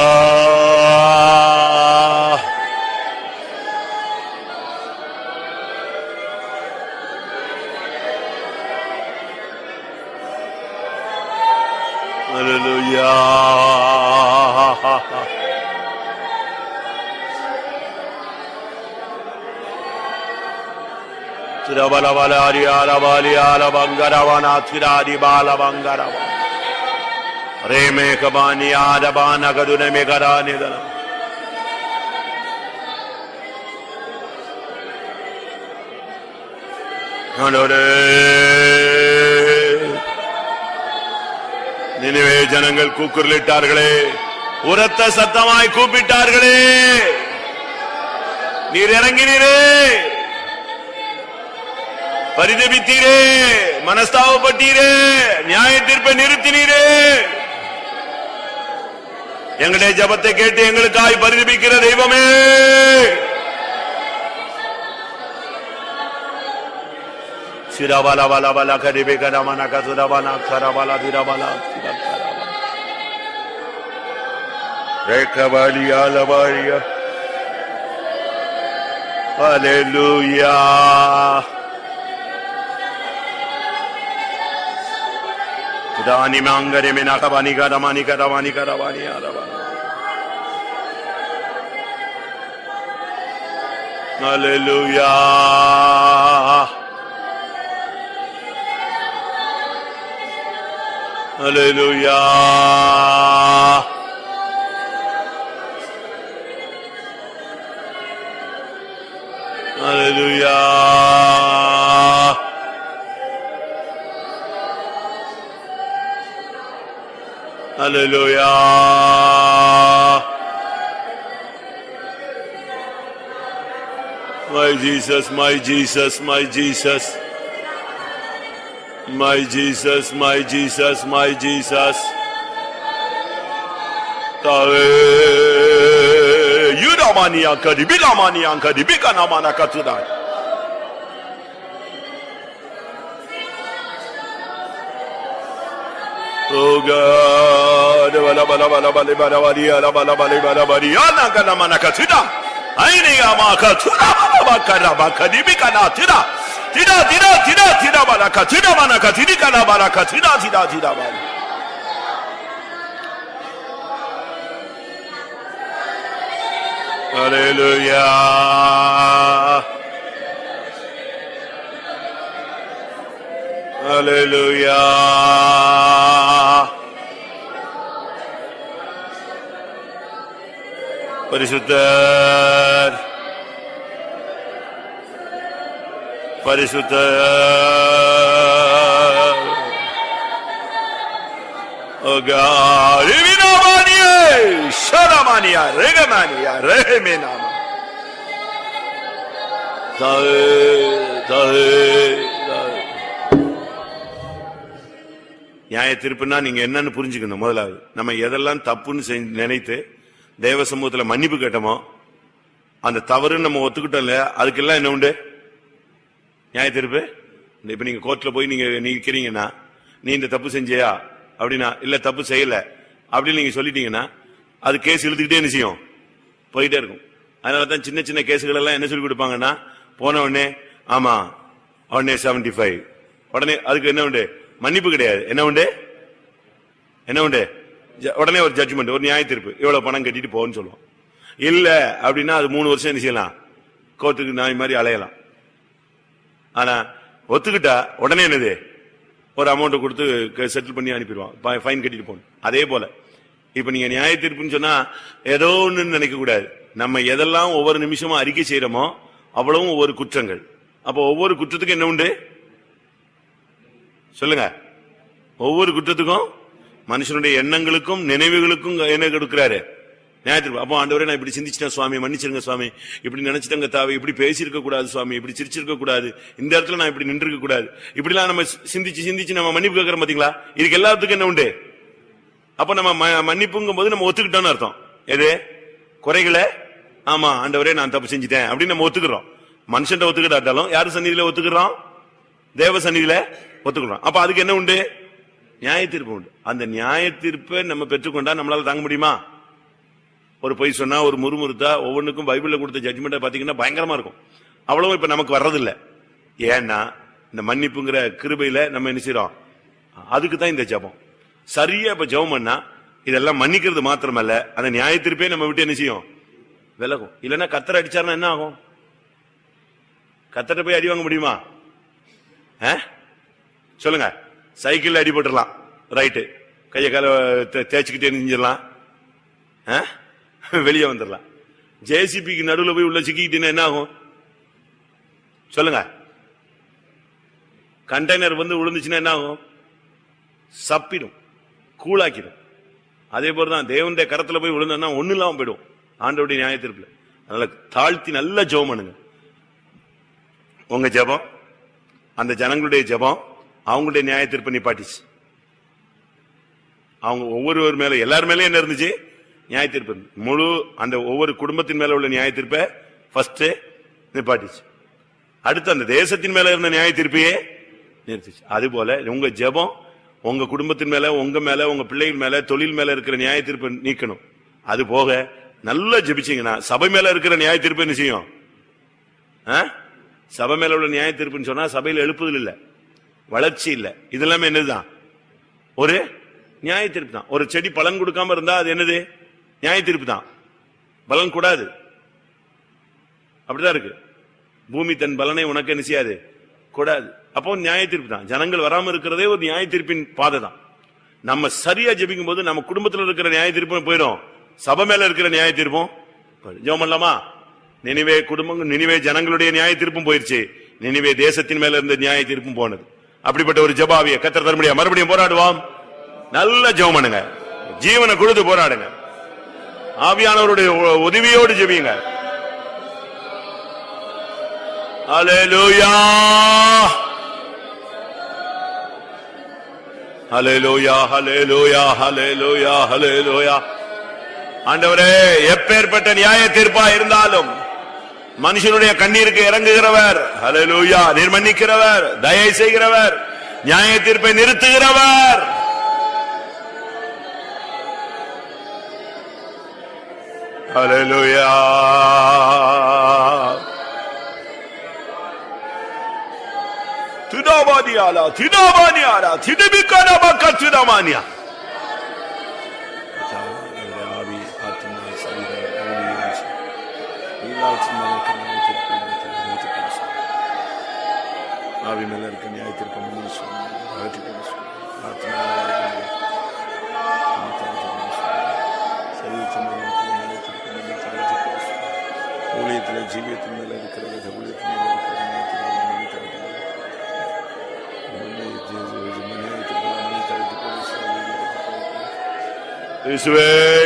Hallelujah. Tirabala bala ariala bali ala bangaravana tiradi bala bangarava. Reme kabani ada bana kadune megarani dana. Nineveh ஜனங்கள் கூக்குரலிட்டார்களே, உரத்த சத்தமாய் கூப்பிட்டார்களே, நீர் இறங்கினீரே, பரிதபித்தீரே, மனஸ்தாபப்பட்டீரே, நியாய தீர்ப்பை நிறுத்தினீரே. எங்களுடைய ஜபத்தை கேட்டு எங்களுக்காய் பரிதபிக்கிற தெய்வமே, சிரபாலா பாலா பாலா கரிபே கரமன கசுரபானா கரபாலா திரபாலா ரேகபாலியா லபாலியா. ஹல்லேலூயா. தானி மாங்கரே மேனா கபானி கரமானி கரவானி கரவானி அரவா. ஹல்லேலூயா. Hallelujah. Hallelujah. Hallelujah. My Jesus, my Jesus, my Jesus. My Jesus, my Jesus, my Jesus. Yudamania kadi bilamania kadi bikana mana katuda. Oh God, bala bala bala bala bala bala bala bala bala ana kana mana katuda. Aini ama katuda bala bakara bakadi bikana tida. Tida tida tida tida baraka tida baraka tida kana baraka tida tida tida baraka. Hallelujah. Hallelujah. பரிசுத்தர் பரிசுத்த நியாய தீர்ப்புனா நீங்க என்னன்னு புரிஞ்சுக்கணும். முதலாவது நம்ம எதெல்லாம் தப்புன்னு நினைத்து தேவ சமூகத்துல மன்னிப்பு கேட்டோமோ, அந்த தவறுன்னு நம்ம ஒத்துக்கிட்டோம் இல்லையா, அதுக்கெல்லாம் என்ன உண்டு? நியாய தீர்ப்பு. இப்ப நீங்க கோர்ட்ல போய் நீங்க நிக்கிறீங்கன்னா, நீ இந்த தப்பு செஞ்சியா அப்படின்னா, இல்ல தப்பு செய்யல அப்படின்னு நீங்க சொல்லிட்டீங்கன்னா, அது கேஸ் இழுத்துக்கிட்டே என்ன செய்யும்? போயிட்டே இருக்கும். அதனாலதான் சின்ன சின்ன கேஸுகள் எல்லாம் என்ன சொல்லி கொடுப்பாங்கன்னா, போன உடனே ஆமா உடனே 75 உடனே அதுக்கு என்ன உண்டு? மன்னிப்பு கிடையாது. என்ன உண்டு? என்ன உண்டு? உடனே ஒரு ஜட்ஜ்மெண்ட், ஒரு நியாய தீர்ப்பு, இவ்வளவு பணம் கட்டிட்டு போன்னு சொல்லுவோம். இல்ல அப்படின்னா அது 3 வருஷம் என்ன செய்யலாம்? கோர்ட்டுக்கு நாய் மாதிரி அலையலாம். ஆனா ஒத்துக்கிட்டா உடனே என்னது? ஒரு அமௌண்ட் கொடுத்து செட்டில் பண்ணி அனுப்பிடுவான், ஃபைன் கட்டிட்டு போகணும். அதே போல இப்ப நீங்க நியாய தீர்ப்புன்னு சொன்னா ஏதோ ஒண்ணு நினைக்க கூடாது. நம்ம எதெல்லாம் ஒவ்வொரு நிமிஷமும் அறிக்கை செய்யறோமோ அவ்வளவும் ஒவ்வொரு குற்றங்கள். அப்போ ஒவ்வொரு குற்றத்துக்கும் என்ன உண்டு சொல்லுங்க? ஒவ்வொரு குற்றத்துக்கும் மனுஷனுடைய எண்ணங்களுக்கும் நினைவுகளுக்கும் என்ன கொடுக்கிறாரு? நியாயத்திற்கு. அப்போ ஆண்டவரே நான் இப்படி சிந்திச்சிட்டேன் சுவாமி, மன்னிச்சிருங்க சுவாமி, இப்படி நினைச்சிட்டங்க தாவி, இப்படி பேசியிருக்க கூடாது சுவாமி, இப்படி சிரிச்சிருக்க கூடாது, இந்த இடத்துல நான் இப்படி நின்று இருக்க கூடாது, இப்படிலாம் நம்ம சிந்திச்சு சிந்திச்சு நம்ம மன்னிப்பு கேட்கறோம். பாத்தீங்களா? இதுக்கு எல்லாத்துக்கும் என்ன உண்டு? அப்ப நம்ம மன்னிப்புங்கும் போது நம்ம ஒத்துக்கிட்டோம்னு அர்த்தம். எது? குறைகளை. ஆமா ஆண்டவரே நான் தப்பு செஞ்சுட்டேன் அப்படின்னு நம்ம ஒத்துக்கிறோம். மனுஷன் ஒத்துக்கிட்டாலும் யாரு சந்நிதியில ஒத்துக்கிறோம்? தேவ சந்நிதியில ஒத்துக்கிறோம். அப்ப அதுக்கு என்ன உண்டு? நியாய தீர்ப்பு உண்டு. அந்த நியாய தீர்ப்பை நம்ம பெற்றுக்கொண்டா நம்மளால தாங்க முடியுமா? ஒரு பொய் சொன்னா, ஒரு முறுமுறுத்தா, ஒவ்வொன்றுக்கும் பைபிள்ல கொடுத்த ஜட்ஜ்மெண்ட் பாத்தீங்கன்னா பயங்கரமா இருக்கும். அவ்வளவு இப்ப நமக்கு வர்றதில்லை. ஏன்னா இந்த மன்னிப்புங்கிற கிருபையில நம்ம என்ன செய்யறோம்? அதுக்கு தான் இந்த ஜபம். சரியா இப்ப ஜபம் பண்ணா இதெல்லாம் மன்னிக்கிறது மாத்திரமல்ல, அந்த நியாய தீர்ப்பே நம்ம விட்டு என்ன செய்யும்? விலகும். இல்லைன்னா கத்தரை அடிச்சாருன்னா என்ன ஆகும்? கத்தரை போய் அடி வாங்க முடியுமா? சொல்லுங்க. சைக்கிள் அடிபட்டுலாம், ரைட்டு, கைய கால தேய்ச்சிக்கிட்டே நெஞ்சிடலாம், வெளியே வந்துடலாம். ஜேசிபிக்கு நடுவில் போய் உள்ள சிக்கிக்கிட்டீங்கன்னா என்ன ஆகும் சொல்லுங்க? கண்டெய்னர் வந்து விழுந்துச்சுன்னா என்ன ஆகும்? சப்பிடும், கூழாக்கிடும். அதே போலதான் தேவனுடைய கரத்துல போய் விழுந்தா ஒண்ணு இல்லாம போயிடும் ஆண்டவருடைய நியாய தீர்ப்புல. அதனால தாழ்த்தி நல்ல ஜெபம் பண்ணுங்க. உங்க ஜெபம் அந்த ஜனங்களுடைய ஜெபம் அவங்களுடைய நியாய தீர்ப்பை நிப்பாட்டிச்சு. அவங்க ஒவ்வொருவர் மேல எல்லார் மேலே என்ன இருந்துச்சு? நியாய தீர்ப்பு. முழு அந்த ஒவ்வொரு குடும்பத்தின் மேல உள்ள நியாய தீர்ப்பை ஃபர்ஸ்ட் நிப்பாட்டிச்சு. அடுத்து அந்த தேசத்தின் மேல இருந்த நியாய தீர்ப்பையே நிறுத்திச்சு. அது போல உங்க ஜெபம் உங்க குடும்பத்தின் மேல, உங்க மேல, உங்க பிள்ளைகள் மேல, தொழில் மேல இருக்கிற நியாய தீர்ப்பை நீக்கணும். அது போக நல்லா ஜெபிச்சீங்கன்னா சபை மேல இருக்கிற நியாய தீர்ப்பு என்ன செய்யும்? சபை மேல உள்ள நியாய தீர்ப்புன்னு சொன்னா சபையில் எழுப்புதல் இல்ல, வளர்ச்சி இல்ல, இதெல்லாமே என்னதுதான்? ஒரு நியாய தீர்ப்பு தான். ஒரு செடி பலன் கொடுக்காம இருந்தா அது என்னது? நியாய தீர்ப்பு தான். பலன் கூடாது. அப்படிதான் இருக்கு. பூமி தன் பலனை உனக்கு என்ன செய்யாது? கூடாது. அப்போ நியாய தீர்ப்பு தான். ஜனங்கள் வராம இருக்கிறதே ஒரு நியாய தீர்ப்பின் பாதை தான். நம்ம சரியா ஜெபிக்கும் போது நம்ம குடும்பத்தில் இருக்கிற நியாய தீர்ப்பும் போயிடும், சபை மேல இருக்கிற நியாய தீர்ப்பும். ஜெபம் பண்ணலாமா? நினிவே குடும்பங்கள், நினிவே ஜனங்களுடைய நியாய தீர்ப்பும் போயிருச்சு, நினிவே தேசத்தின் மேல இருந்த நியாய தீர்ப்பும் போனது. அப்படிப்பட்ட ஒரு ஜெபாவிய கர்த்தர் தர முடியாது. மறுபடியும் போராடுவோம். நல்ல ஜெபம் பண்ணுங்க, ஜீவனை கொடுத்து போராடுங்க, ஆவியானவருடைய உதவியோடு ஜெபிங்க. ஹல்லேலூயா, ஹல்லேலூயா, ஹல்லேலூயா, ஹல்லேலூயா, ஹல்லேலூயா. ஆண்டவரே, எப்பேற்பட்ட நியாய தீர்ப்பா இருந்தாலும் மனுஷனுடைய கண்ணீருக்கு இறங்குகிறவர், ஹல்லேலூயா, நீர் மன்னிக்கிறவர், தயை செய்கிறவர், நியாய தீர்ப்பை நிறுத்துகிறவர். ஹல்லேலூயா. திடாபானியாலா திடாபானியாரா திடபிகானா பக்கத்துடாமானியா. ஆவி மேல இருக்க நியாய தீர்ப்பு ஊழியத்தில் ஜீவியத்தின் மேல இருக்கிறது, ஊழியத்தின் மேல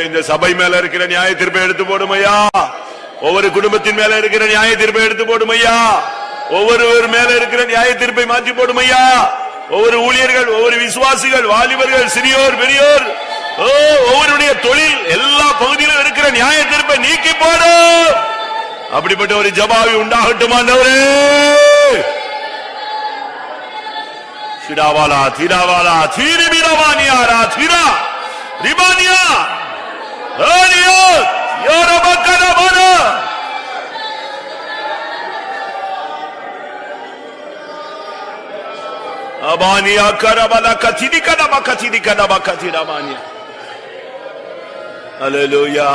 இந்த சபை மேல இருக்கிற நியாய தீர்ப்பை எடுத்து போடுமையா, ஒவ்வொரு குடும்பத்தின் மேல இருக்கிற நியாய தீர்ப்பை எடுத்து போடுமையா, ஒவ்வொருவர் மேல இருக்கிற நியாய தீர்ப்பை மாற்றி போடுமையா, ஒவ்வொரு ஊழியர்கள், ஒவ்வொரு விசுவாசிகள், வாலிபர்கள், சிறியோர், பெரியோர், ஒவ்வொருடைய தொழில் எல்லா பகுதியிலும் இருக்கிற நியாய தீர்ப்பை நீக்கி போடு. அப்படிப்பட்ட ஒரு ஜபாவி உண்டாகட்டும் ஆண்டவரே. சிடாவாலா தீராவாலா தீரிபிரவானியாரா தீரா ரிபானியா ஆலியா யோரபக்கனபனா. அபானியா கரபல கதிதி கனப கதிதி கனப கதிரமானியா. ஹல்லேலூயா.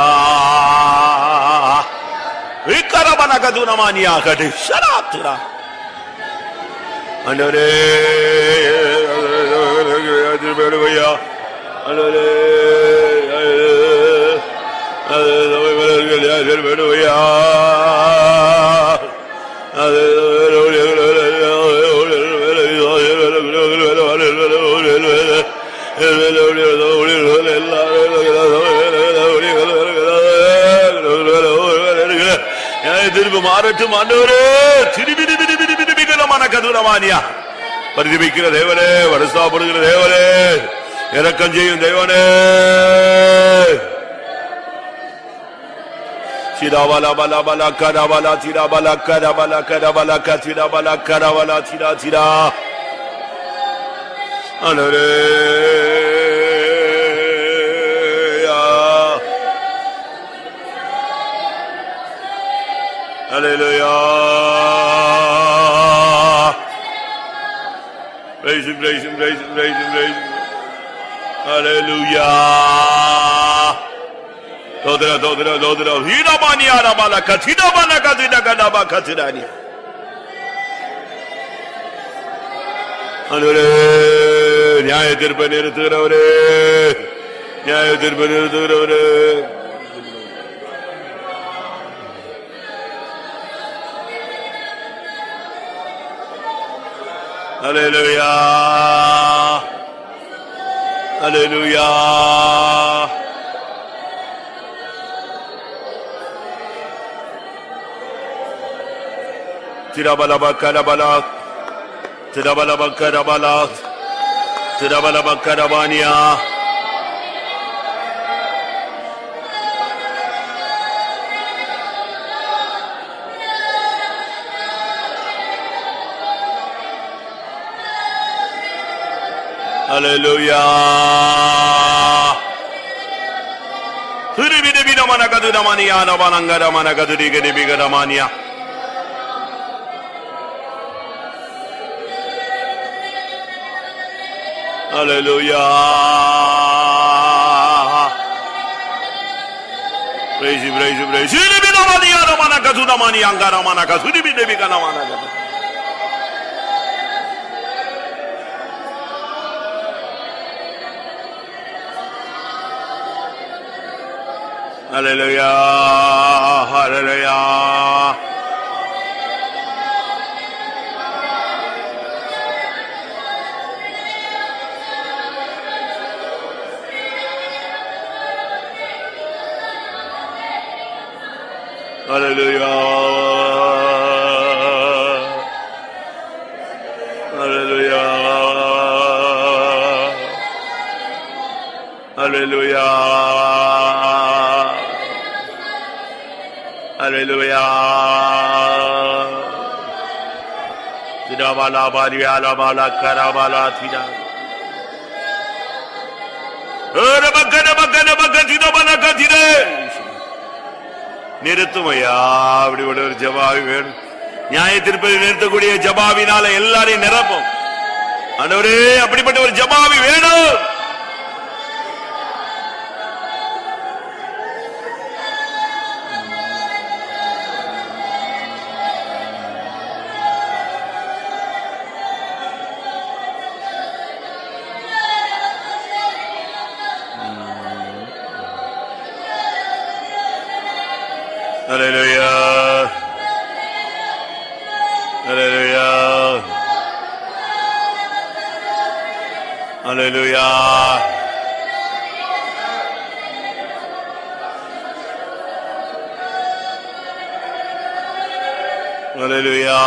விக்கரபன கதுனமானியா கதி ஷராத்ரா. ஆண்டவரே, திருபேடுவையா, ஆண்டவரே, திருபேடுவையா, திரும்ப மாறட்டும் ஆண்டவரே. திரும்பி கதுரமானியா. பரிதபிக்கிற தேவனே, வருஷாப்படுகிற தேவனே, இரக்கம் செய்யும் தேவனே. சிராபாலா பாலா பாலா கராபாலா சிராபாலா கராபாலா கராபாலா கசிராபாலா கராபாலா சிரா சிரா. ஆண்டவரே, ஹல்லேலூயா. Praise him, praise him, praise him, praise him, praise him. Hallelujah. Dodra, dodra, dodra. Hira mania rabala kathida bana kathida kadaba kathidani. Hallelujah. Nyaya tirpa niruthuravare. Nyaya tirpa niruthuravare. Hallelujah. Hallelujah. Tirabalabakarabala, Tirabalabakarabala, Tirabalabakarabania. Hallelujah. Huribidibina manakadudamania, Navanangara manakadudigadibigadamania. Hallelujah. Praise you, praise you, praise you. Huribidamania, Navanakadudamania, Angara manakadudibidibigadamanakadu. Hallelujah, hallelujah. Hallelujah, hallelujah, hallelujah. Hallelujah. Tidabala bariala bala karabala tida. Ora bagana bagana bagatida bala katide. நிறுத்துமையா அப்படி ஒரு ஜபாவி வேணும். நியாய தீர்ப்பில் நிறுத்தக்கூடிய ஜபாவினால எல்லாரையும் நிரப்பும். ஆண்டவரே அப்படிப்பட்ட ஒரு ஜபாவி வேணும். Hallelujah. Hallelujah. Hallelujah. Hallelujah.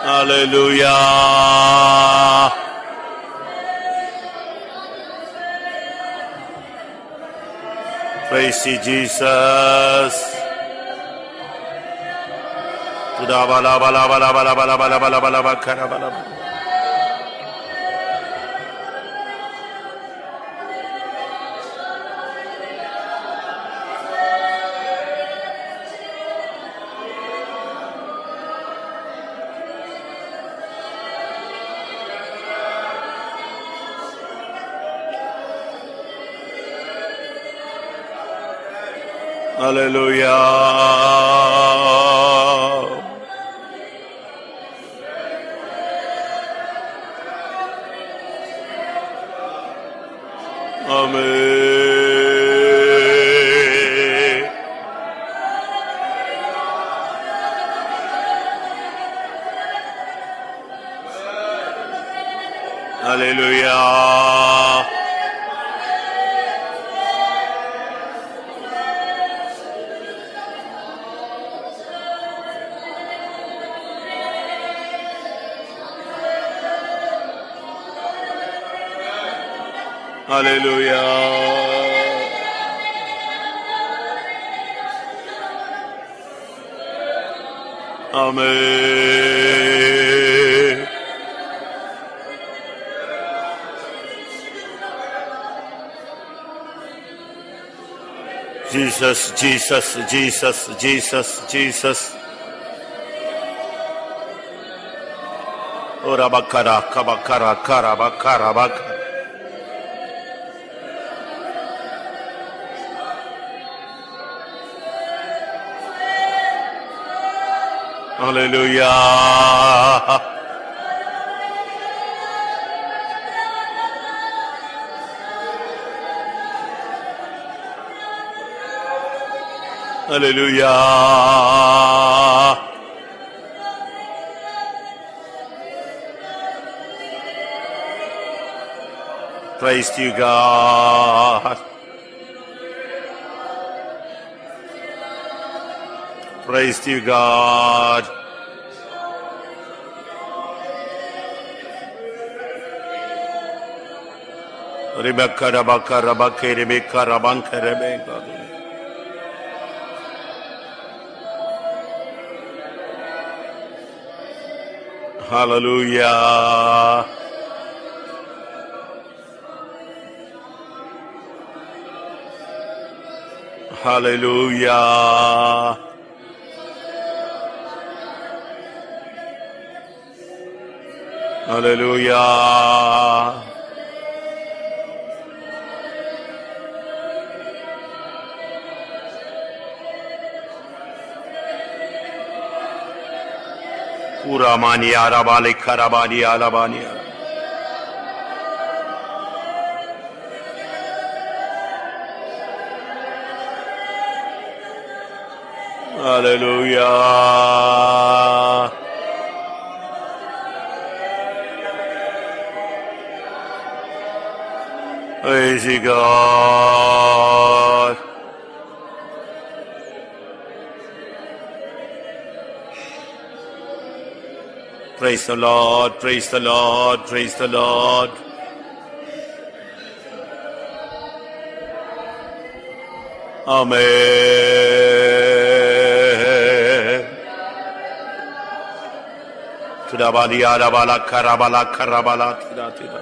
Hallelujah. Praise you, Jesus. Hallelujah. Amen. Hallelujah. Hallelujah. Amen. Jesus, Jesus, Jesus, Jesus, Jesus. Ora bakara, kabakara, karabakara, bakara. Hallelujah. Hallelujah. Praise to you, God. Praise to you, God. Rebecca, Rebecca, Rebecca, Rebecca, Rebecca, Rebecca. Hallelujah. Hallelujah. Hallelujah. Puramani arabali karabani alabani. Hallelujah. Praise you, God. Praise the Lord, praise the Lord, praise the Lord. Amen. Tudabali arabala karabala karabala tida tida.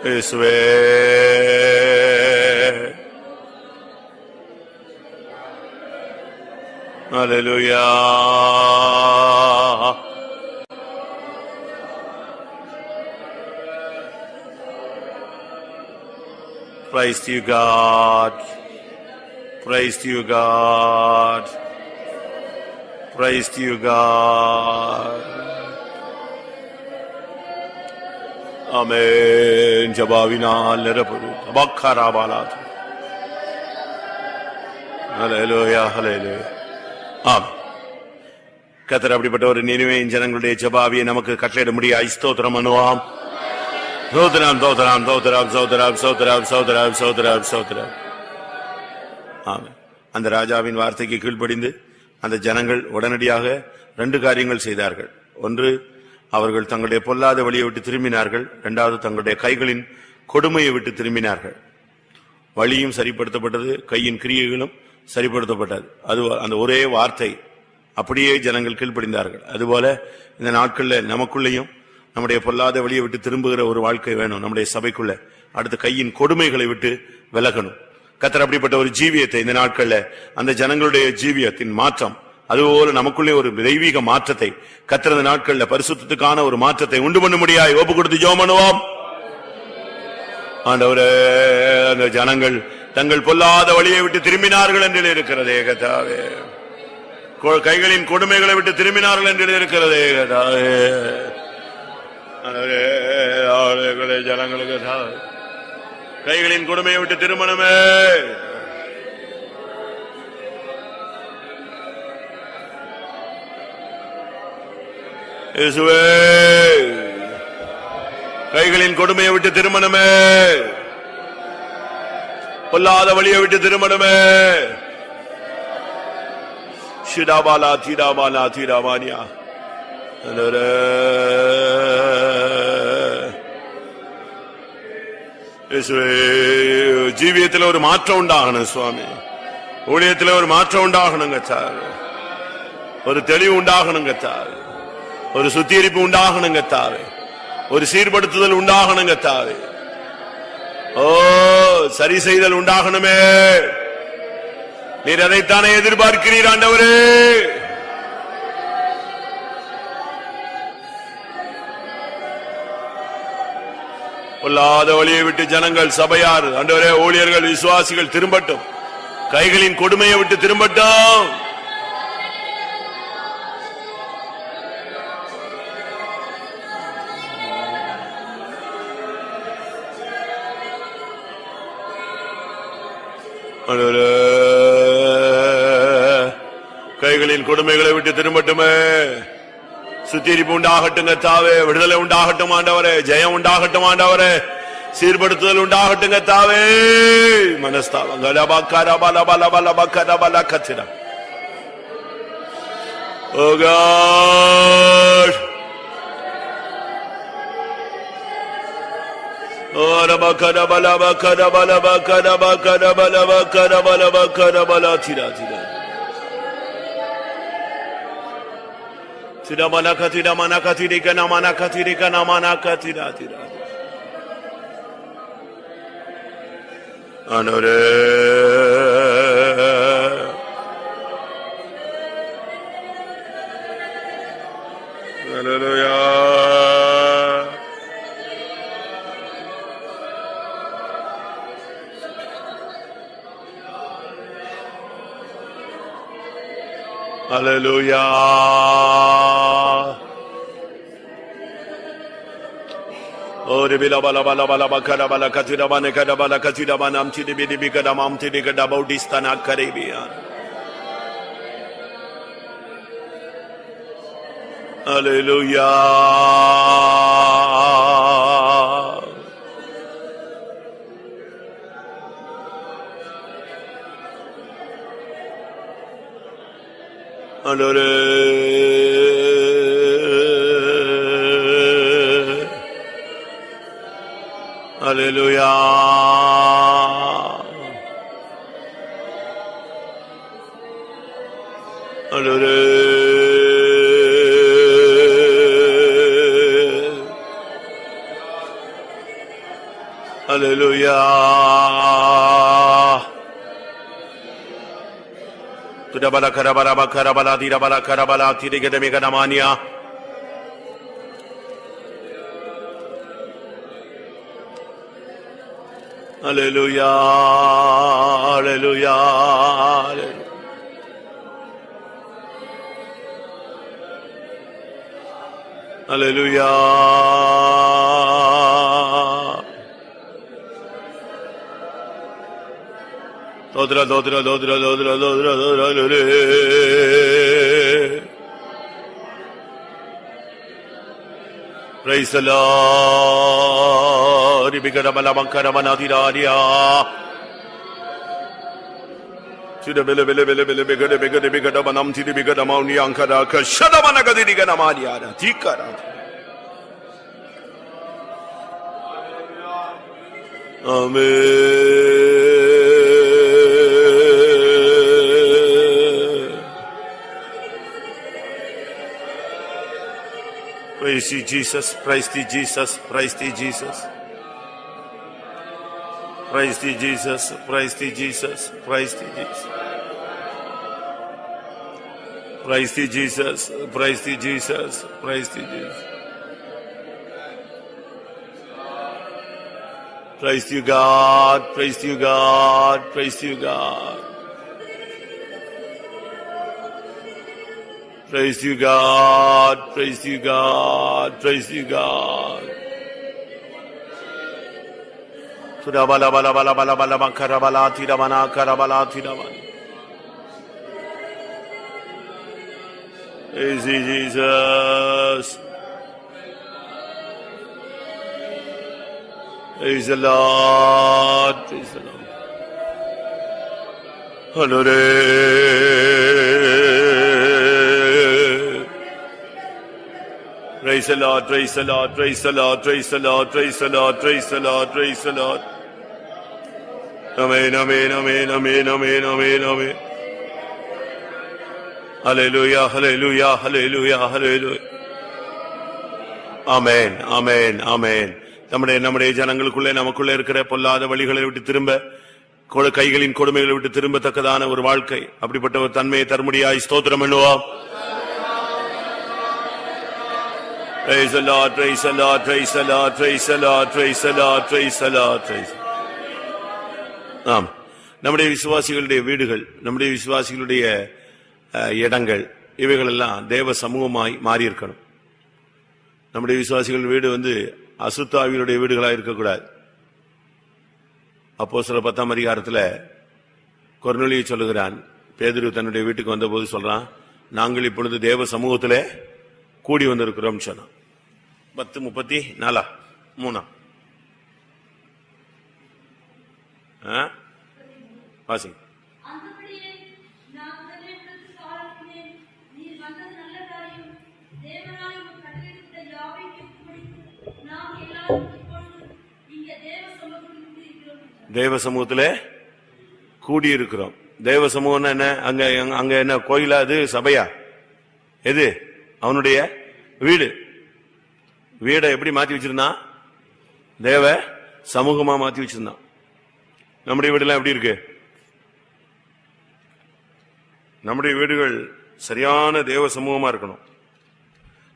Yeswe. Hallelujah. Praise to you, God. Praise to you, God. Praise to you, God. Amen. Jabavinal neraparu. Abakkarabalat. Hallelujah, hallelujah. ஆம். கர்த்தர் அப்படிப்பட்ட ஒரு நினைவையின் ஜனங்களுடைய ஜெபாவியை நமக்கு கட்டளையிட முடியாது. ஸ்தோத்திரம் பண்ணுவோம். சோதரம் சோதரம் சோதரம் சோதரம் சோதரம் சோதரம் சோதரம் சோதரம். ஆமென். அந்த ராஜாவின் வார்த்தைக்கு கீழ்ப்படிந்து அந்த ஜனங்கள் உடனடியாக 2 காரியங்கள் செய்தார்கள். ஒன்று, அவர்கள் தங்களுடைய பொல்லாத வழியை விட்டு திரும்பினார்கள். இரண்டாவது, தங்களுடைய கைகளின் கொடுமையை விட்டு திரும்பினார்கள். வழியும் சரிப்படுத்தப்பட்டது, கையின் கிரியைகளும் சரிப்படுத்தப்பட்டது. அது அந்த ஒரே வார்த்தை அப்படியே ஜனங்கள் கீழ்ப்படிந்தார்கள். அதுபோல இந்த நாட்களில் நமக்குள்ளேயும் நம்முடைய பொல்லாத வழியை விட்டு திரும்புகிற ஒரு வாழ்க்கை வேணும். நம்முடைய சபைக்குள்ள அடுத்த கையின் கொடுமைகளை விட்டு விலகணும். கர்த்தர் அப்படிப்பட்ட ஒரு ஜீவியத்தை இந்த நாட்கள்ல அந்த ஜனங்களுடைய ஜீவியத்தின் மாற்றம், அதுபோல நமக்குள்ளே ஒரு தெய்வீக மாற்றத்தை கர்த்தர் இந்த நாட்கள்ல பரிசுத்தத்துக்கான ஒரு மாற்றத்தை உண்டு பண்ண முடியாது. ஒப்பு கொடுத்து ஜெபம் பண்ணுவோம். ஆண்டவரே, அந்த ஜனங்கள் தங்கள் பொல்லாத வழியை விட்டு திரும்பினார்கள் என்று இருக்கிறதே கர்த்தாவே. கைகளின் கொடுமைகளை விட்டு திரும்பினார்கள் என்று இருக்கிறதே கர்த்தாவே. ஜனங்களுக்கு கைகளின் கொடுமையை விட்டு திருமணமே. இயேசுவே, கைகளின் கொடுமையை விட்டு திருமணமே, பொல்லாத வழியை விட்டு திருமணமே. ஷிடாபாலா தீடாபாலா தீடாபானியா. ஜீவியத்தில் ஒரு மாற்றம் உண்டாகணும் சுவாமி. ஊழியத்தில் ஒரு மாற்றம் உண்டாகணுங்க சார். ஒரு தெளிவு உண்டாகணுங்க சார். ஒரு சுத்திகரிப்பு உண்டாகணுங்க தாவே. ஒரு சீர்படுத்துதல் உண்டாகணுங்க தாவே. ஓ, சரி செய்தல் உண்டாகணுமே. நீர் அதைத்தானே எதிர்பார்க்கிறீர் ஆண்டவரே. பொல்லாத வழியை விட்டு ஜனங்கள், சபையார், ஆண்டவரே, ஊழியர்கள், விசுவாசிகள் திரும்பட்டும். கைகளின் கொடுமையை விட்டு திரும்பட்டும். கைகளின் கொடுமைகளை விட்டு திரும்பட்டுமே. சுத்திரிப்பு உண்டாகட்டும் கர்த்தாவே. விடுதலை உண்டாகட்டும் ஆண்டவரே. ஜெயம் உண்டாகட்டும் ஆண்டவரே. சீர்படுத்துதல் உண்டாகட்டும் கர்த்தாவே. மனஸ்தாபம் கத்திரம். Oh God. Oh rabakara bala bakara bala bakara bakara bala bakara bala bakara bala tira tira. Tira mana katira mana katiri kana mana katiri kana mana katira tira. Anore. Hallelujah. Hallelujah. Oh, the bila bala bala bala bakara bala katira bana kada bala katira bana amti de bidi bikada mamti de kada baudistana Caribbean. Hallelujah. Hallelujah. Hallelujah. Tudabala karabala karabala dirabala karabala tirigedemi kadamania. Hallelujah. Hallelujah. Hallelujah. Dodra dodra dodra dodra dodra dodra dodra. Praise the Lord. Ibigada balabakara banadiraria. Sida bele bele bele bele bigada bigada bigada banam tidi bigada mauni ankara kashada banagadi digana maniara tikara. Amen. Praise thee, Jesus. Praise thee, Jesus. Praise thee, Jesus. Praise thee, Jesus. Praise thee, Jesus. Praise thee, Jesus. Praise thee, Jesus. Praise thee, Jesus. Praise thee, Jesus. Praise you, God. Praise you, God. Praise you, God. Praise you, God. Praise you, God. Praise you, God. Tudabala bala bala bala bala karabala tidamana karabala tidamana. Praise you, Jesus. Praise the Lord. Praise the Lord. Hallelujah. Praise the Lord. Praise the Lord. Praise the Lord. Praise the Lord. Praise the Lord. Praise the Lord. Praise the Lord. Amen. Amen. Amen. Amen. Amen. Amen. Amen. Hallelujah. Hallelujah. Hallelujah. Hallelujah. Amen. Amen. Amen. நம்முடைய ஜனங்களுக்குள்ளே நமக்குள்ளே இருக்கிற பொல்லாத வழிகளை விட்டு திரும்ப கைகளின் கொடுமைகளை விட்டு திரும்பத்தக்கதான ஒரு வாழ்க்கை, அப்படிப்பட்ட ஒரு தன்மையை தரும்படியாய் ஸ்தோத்திரம் பண்ணுவோம். Praise the Lord, praise the Lord, praise the Lord, praise the Lord, praise the Lord, praise the Lord, praise. ஆம், நம்முடைய விசுவாசிகளுடைய வீடுகள், நம்முடைய விசுவாசிகளுடைய இடங்கள், இவைகள் எல்லாம் தேவ சமூகமாய் மாறி இருக்கணும். நம்முடைய விசுவாசிகள் வீடு அசுத்தாவிகளுடைய வீடுகளாக இருக்கக்கூடாது. அப்போஸ்தலர் 10ஆம் அதிகாரத்தில் கொர்நேலியை சொல்லுகிறான். பேதுரு தன்னுடைய வீட்டுக்கு வந்த போது சொல்றான், நாங்கள் இப்பொழுது தேவ சமூகத்திலே கூடி வந்திருக்கிறோம் சொன்னா. 10:34 வாசி. தேவ சமூகத்திலே கூடி இருக்கிறோம். தேவ சமூகம் என்ன? அங்க என்ன கோயிலா? அது சபையா? எது? அவனுடைய வீடு. வீடை எப்படி மாத்தி வச்சிருந்தான்? தேவ சமூகமா மாத்தி வச்சிருந்தான். நம்முடைய வீடுலாம் எப்படி இருக்கு? நம்முடைய வீடுகள் சரியான தேவ சமூகமா இருக்கணும்.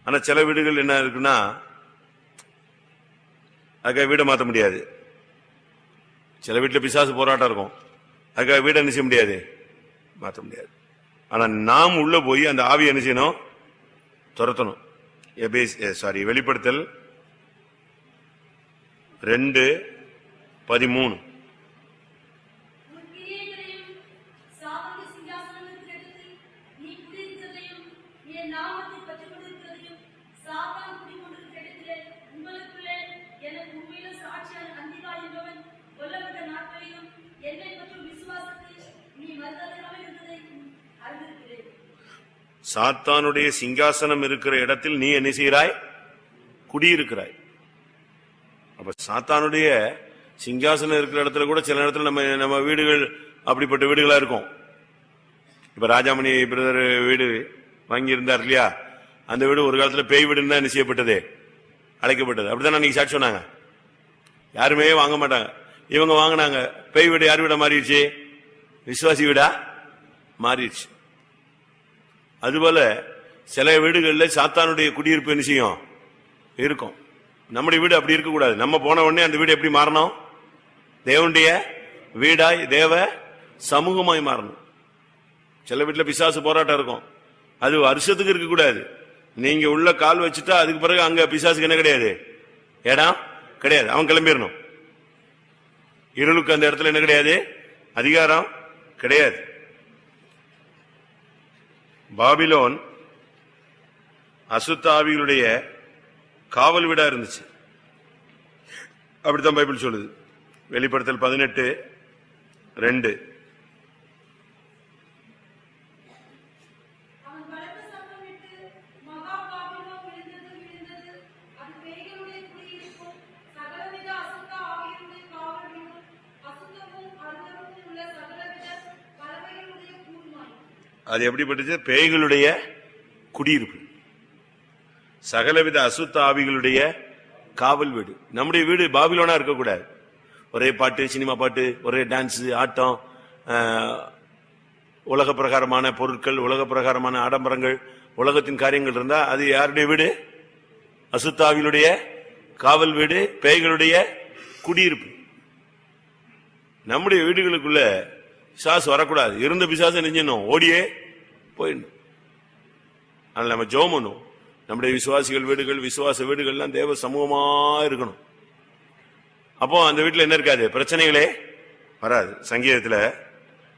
ஆனா சில வீடுகள் என்ன இருக்குன்னா, அதுக்காக வீடை மாற்ற முடியாது. சில வீட்டுல பிசாசு போராட்டம் இருக்கும், அதுக்காக வீடை என்ன செய்ய முடியாது, மாற்ற முடியாது. ஆனா நாம் உள்ள போய் அந்த ஆவியை என்ன செய்யணும்? துரத்தணும். வெளிப்படுத்தல் 2:13. சாத்தானுடைய சிங்காசனம் இருக்கிற இடத்தில் நீ என்ன செய்கிறாய்? குடியிருக்கிறாய். அப்ப சாத்தானுடைய சிங்காசனம் இருக்கிற இடத்துல கூட சில இடத்துல நம்ம வீடுகள் அப்படிப்பட்ட வீடுகளா இருக்கும். இப்ப ராஜாமணி பிரதர் வீடு வாங்கி இருந்தார் இல்லையா, அந்த வீடு ஒரு காலத்துல பேய் வீடுன்னு தான் என்ன செய்யப்பட்டது, அழைக்கப்பட்டது. அப்படிதான் அன்னைக்கு சாட்சி சொன்னாங்க. யாருமே வாங்க மாட்டாங்க, இவங்க வாங்கினாங்க. பேய் வீடு யார் வீடா மாறிடுச்சு? விசுவாசி வீடா மாறிடுச்சு. அதுபோல சில வீடுகளில் சாத்தானுடைய குடியிருப்பு என்ன செய்யும்? இருக்கும். நம்முடைய வீடு அப்படி இருக்கக்கூடாது. நம்ம போன உடனே அந்த வீடு எப்படி மாறணும்? தேவனுடைய வீடாய் தேவ சமூகமாய் மாறணும். சில வீட்டுல பிசாசு போராட்டம் இருக்கும், அது வருஷத்துக்கு இருக்கக்கூடாது. நீங்க உள்ள கால் வச்சுட்டா அதுக்கு பிறகு அங்க பிசாசுக்கு என்ன கிடையாது, இடம் கிடையாது. அவன் கிளம்பிடணும். இருளுக்கு அந்த இடத்துல என்ன கிடையாது, அதிகாரம் கிடையாது. பாபிலோன் அசுத்த ஆவிகளுடைய காவல் வீடா இருந்துச்சு. அப்படித்தான் பைபிள் சொல்லுது. வெளிப்படுத்தல் 18:2. அது எப்படிப்பட்டுச்சு? பேய்களுடைய குடியிருப்பு, சகலவித அசுத்த ஆவிகளுடைய காவல் வீடு. நம்முடைய வீடு பாபிலோனா இருக்கக்கூடாது. ஒரே பாட்டு, சினிமா பாட்டு, ஒரே டான்ஸ், ஆட்டம், உலக பிரகாரமான பொருட்கள், உலக பிரகாரமான ஆடம்பரங்கள், உலகத்தின் காரியங்கள் இருந்தா அது யாருடைய வீடு? அசுத்த ஆவிகளுடைய காவல் வீடு, பேய்களுடைய குடியிருப்பு. நம்முடைய வீடுகளுக்குள்ள பிசாசு வரக்கூடாது. இருந்த பிசாசு நெஞ்சணும், ஓடியே போயிடணும். அதனால நம்ம ஜெபம் பண்ணுவோம். நம்முடைய விசுவாசிகள் வீடுகள், விசுவாச வீடுகள்லாம் தேவ சமூகமா இருக்கணும். அப்போ அந்த வீட்டுல என்ன இருக்காது, பிரச்சனைகளே வராது. சங்கீதத்துல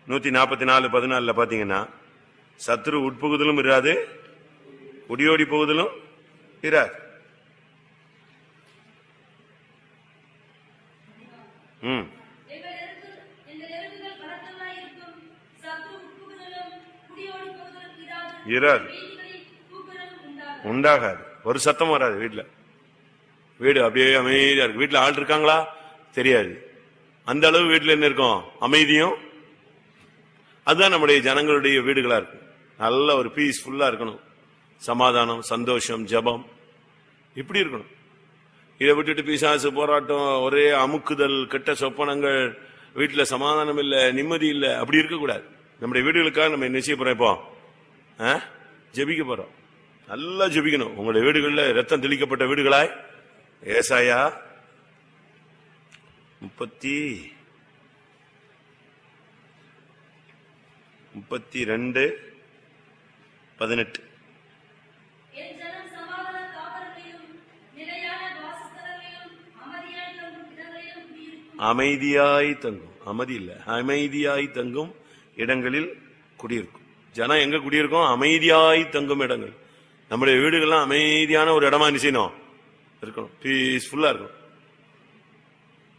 144:14 பாத்தீங்கன்னா, சத்துரு உட்புகுதலும் இராது, குடியோடி போகுதலும் இராது. இராது, உண்டாகாது. ஒரு சத்தம் வராது வீட்டுல. வீடு அப்படியே அமைதியா இருக்கு. வீட்டுல ஆள் இருக்காங்களா தெரியாது. அந்த அளவு வீட்டுல என்ன இருக்கும், அமைதியும். அதுதான் நம்முடைய ஜனங்களுடைய வீடுகளா இருக்கும். நல்ல ஒரு பீஸ்ஃபுல்லா இருக்கணும், சமாதானம், சந்தோஷம், ஜபம், இப்படி இருக்கணும். இதை விட்டுட்டு பிசாசு போராட்டம், ஒரே அமுக்குதல், கெட்ட சொப்பனங்கள், வீட்டுல சமாதானம் இல்ல, நிம்மதி இல்ல, அப்படி இருக்கக்கூடாது. நம்முடைய வீடுகளுக்காக நம்ம என்ன செய்ய போறோம்? இப்போ ஜெபிக்க போறோம். நல்லா ஜெபிக்கணும். உங்களுடைய வீடுகள்ல ரத்தம் தெளிக்கப்பட்ட வீடுகளாய். ஏசாயா 32:18. அமைதியாய் தங்கும், அமைதி இல்ல, அமைதியாய் தங்கும் இடங்களில் குடியிருக்கும். ஜனம் எங்க குடியிருக்கும்? அமைதியாய் தங்கும் இடங்கள். நம்முடைய வீடுகள்லாம் அமைதியான ஒரு இடமா செய்யணும் இருக்கணும், பீஸ்ஃபுல்லா இருக்கணும்.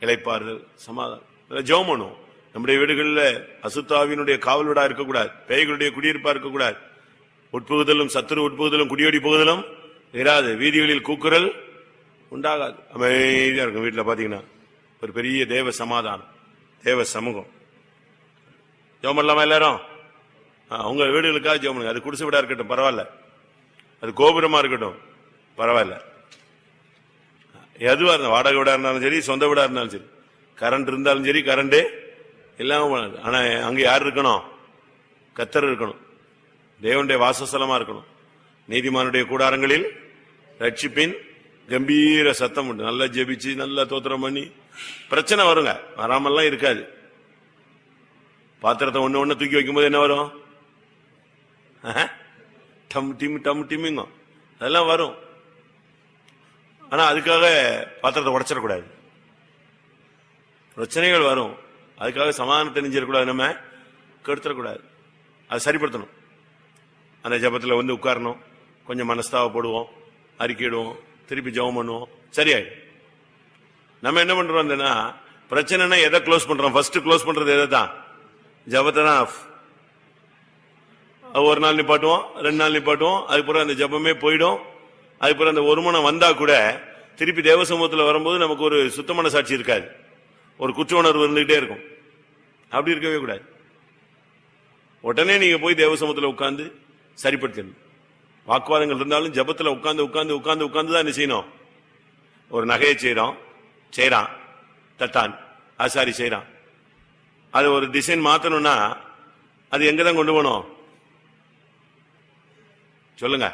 இளைப்பாறுதல், சமாதானம், ஜெபம் பண்ணுவோம். நம்முடைய வீடுகளில் அசுத்தாவினுடைய காவல் வீடா இருக்கக்கூடாது, பேய்களுடைய குடியிருப்பா இருக்கக்கூடாது. உட்புகுதலும் சத்துரு உட்புகுதலும் குடியோடி புகுதலும் இராது, வீதிகளில் கூக்குரல் உண்டாகாது, அமைதியா இருக்கும். வீட்டில் பாத்தீங்கன்னா ஒரு பெரிய தேவ சமாதானம், தேவ சமூகம். ஜெபம் பண்ணலாமா எல்லாரும்? உங்க வீடுகளுக்காக ஜெபம் பண்ணுங்க. அது குடிசை வீடா இருக்கட்டும் பரவாயில்ல, அது கோபுரமா இருக்கட்டும் பரவாயில்ல, எதுவா இருந்தாலும், வாடகை வீடா இருந்தாலும் சரி, சொந்த வீடா இருந்தாலும் சரி, கரண்ட் இருந்தாலும் சரி, கரண்ட் இல்லாம. ஆனா அங்க யார் இருக்கணும்? கர்த்தர் இருக்கணும், தேவனுடைய வாசஸ்தலமா இருக்கணும். நீதிமானுடைய கூடாரங்களில் ரட்சிப்பின் கம்பீர சத்தம் உண்டு. நல்லா ஜெபிச்சு நல்லா தோத்திரம் பண்ணி, பிரச்சனை வருங்க, வராமல்லாம் இருக்காது. பாத்திரத்தை ஒண்ணு ஒண்ணு தூக்கி வைக்கும் போது என்ன வரும்? டம் டிம் டம் டிம்மிங்க அதெல்லாம் வரும். ஆனா அதுக்காக பாத்திரத்தை உடைச்சிடக்கூடாது, பிரச்சனைகள் வரும். அதுக்காக சமாதானத்தை நெஞ்சிடக்கூடாது, நம்ம கெடுத்துடக்கூடாது. அது சரிப்படுத்தணும். அந்த ஜபத்தில் வந்து உட்காரணும், கொஞ்சம் மனஸ்தாவப்படுவோம், அறிக்கையிடுவோம், திருப்பி ஜெபம் பண்ணுவோம், சரியாயிடும். நம்ம என்ன பண்றோம்? பிரச்சனைனா எதை க்ளோஸ் பண்றோம்? ஃபர்ஸ்ட் க்ளோஸ் பண்றது எதை தான்? ஜபத்தை தான். ஒரு நாள் நிப்பாட்டுவோம், 2 நாள் நிப்பாட்டுவோம், அதுக்கப்புறம் அந்த ஜபமே போயிடும். அதுக்கப்புறம் அந்த ஒரு மனம் வந்தா கூட திருப்பி தேவ சமூகத்தில் வரும்போது நமக்கு ஒரு சுத்தமான சாட்சி இருக்காது, ஒரு குற்ற உணர்வு இருந்துகிட்டே இருக்கும். அப்படி இருக்கவே கூடாது. உடனே நீங்க போய் தேவ சமூகத்தில் உட்கார்ந்து சரிப்படுத்தணும். வாக்குவாதங்கள் இருந்தாலும் ஜபத்தில் உட்கார்ந்து உட்கார்ந்து உட்கார்ந்து உட்கார்ந்து தான் என்ன செய்யணும்? ஒரு நகையை செய்யறான் தட்டான் ஆசாரி செய்யறான், அது ஒரு டிசைன் மாத்தணும்னா அது எங்கதான் கொண்டு போகணும் சொல்லுங்க?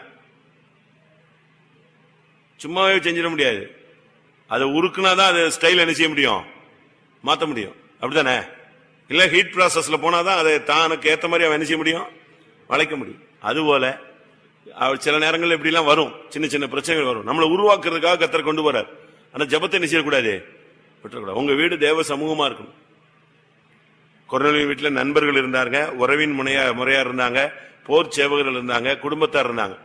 சும்மாவே செஞ்சிட முடியாது. அதை உருக்குனாதான் அது ஸ்டைல் என்ன செய்ய முடியும்? மாத்த முடியும், அப்படித்தானே? இல்ல ஹீட் ப்ராசஸ்ல போனாதான் அதை தானுக்கு ஏத்த மாதிரி அவன் என்ன செய்ய முடியும்? வளைக்க முடியும். அதுபோல சில நேரங்கள் இப்படி எல்லாம் வரும், சின்ன சின்ன பிரச்சனைகள் வரும். நம்மளை உருவாக்குறதுக்காக கர்த்தர் கொண்டு போறார். ஆனா ஜபத்தை என்ன செய்யக்கூடாது? விட்டுறக்கூடாது. உங்க வீடு தேவ சமூகமா இருக்கணும். கொரோனா வீட்டுல நண்பர்கள் இருந்தாங்க, உறவின் முறையா இருந்தாங்க, போர் சேவகர்கள் இருந்தாங்க, குடும்பத்தார் இருந்தாங்க.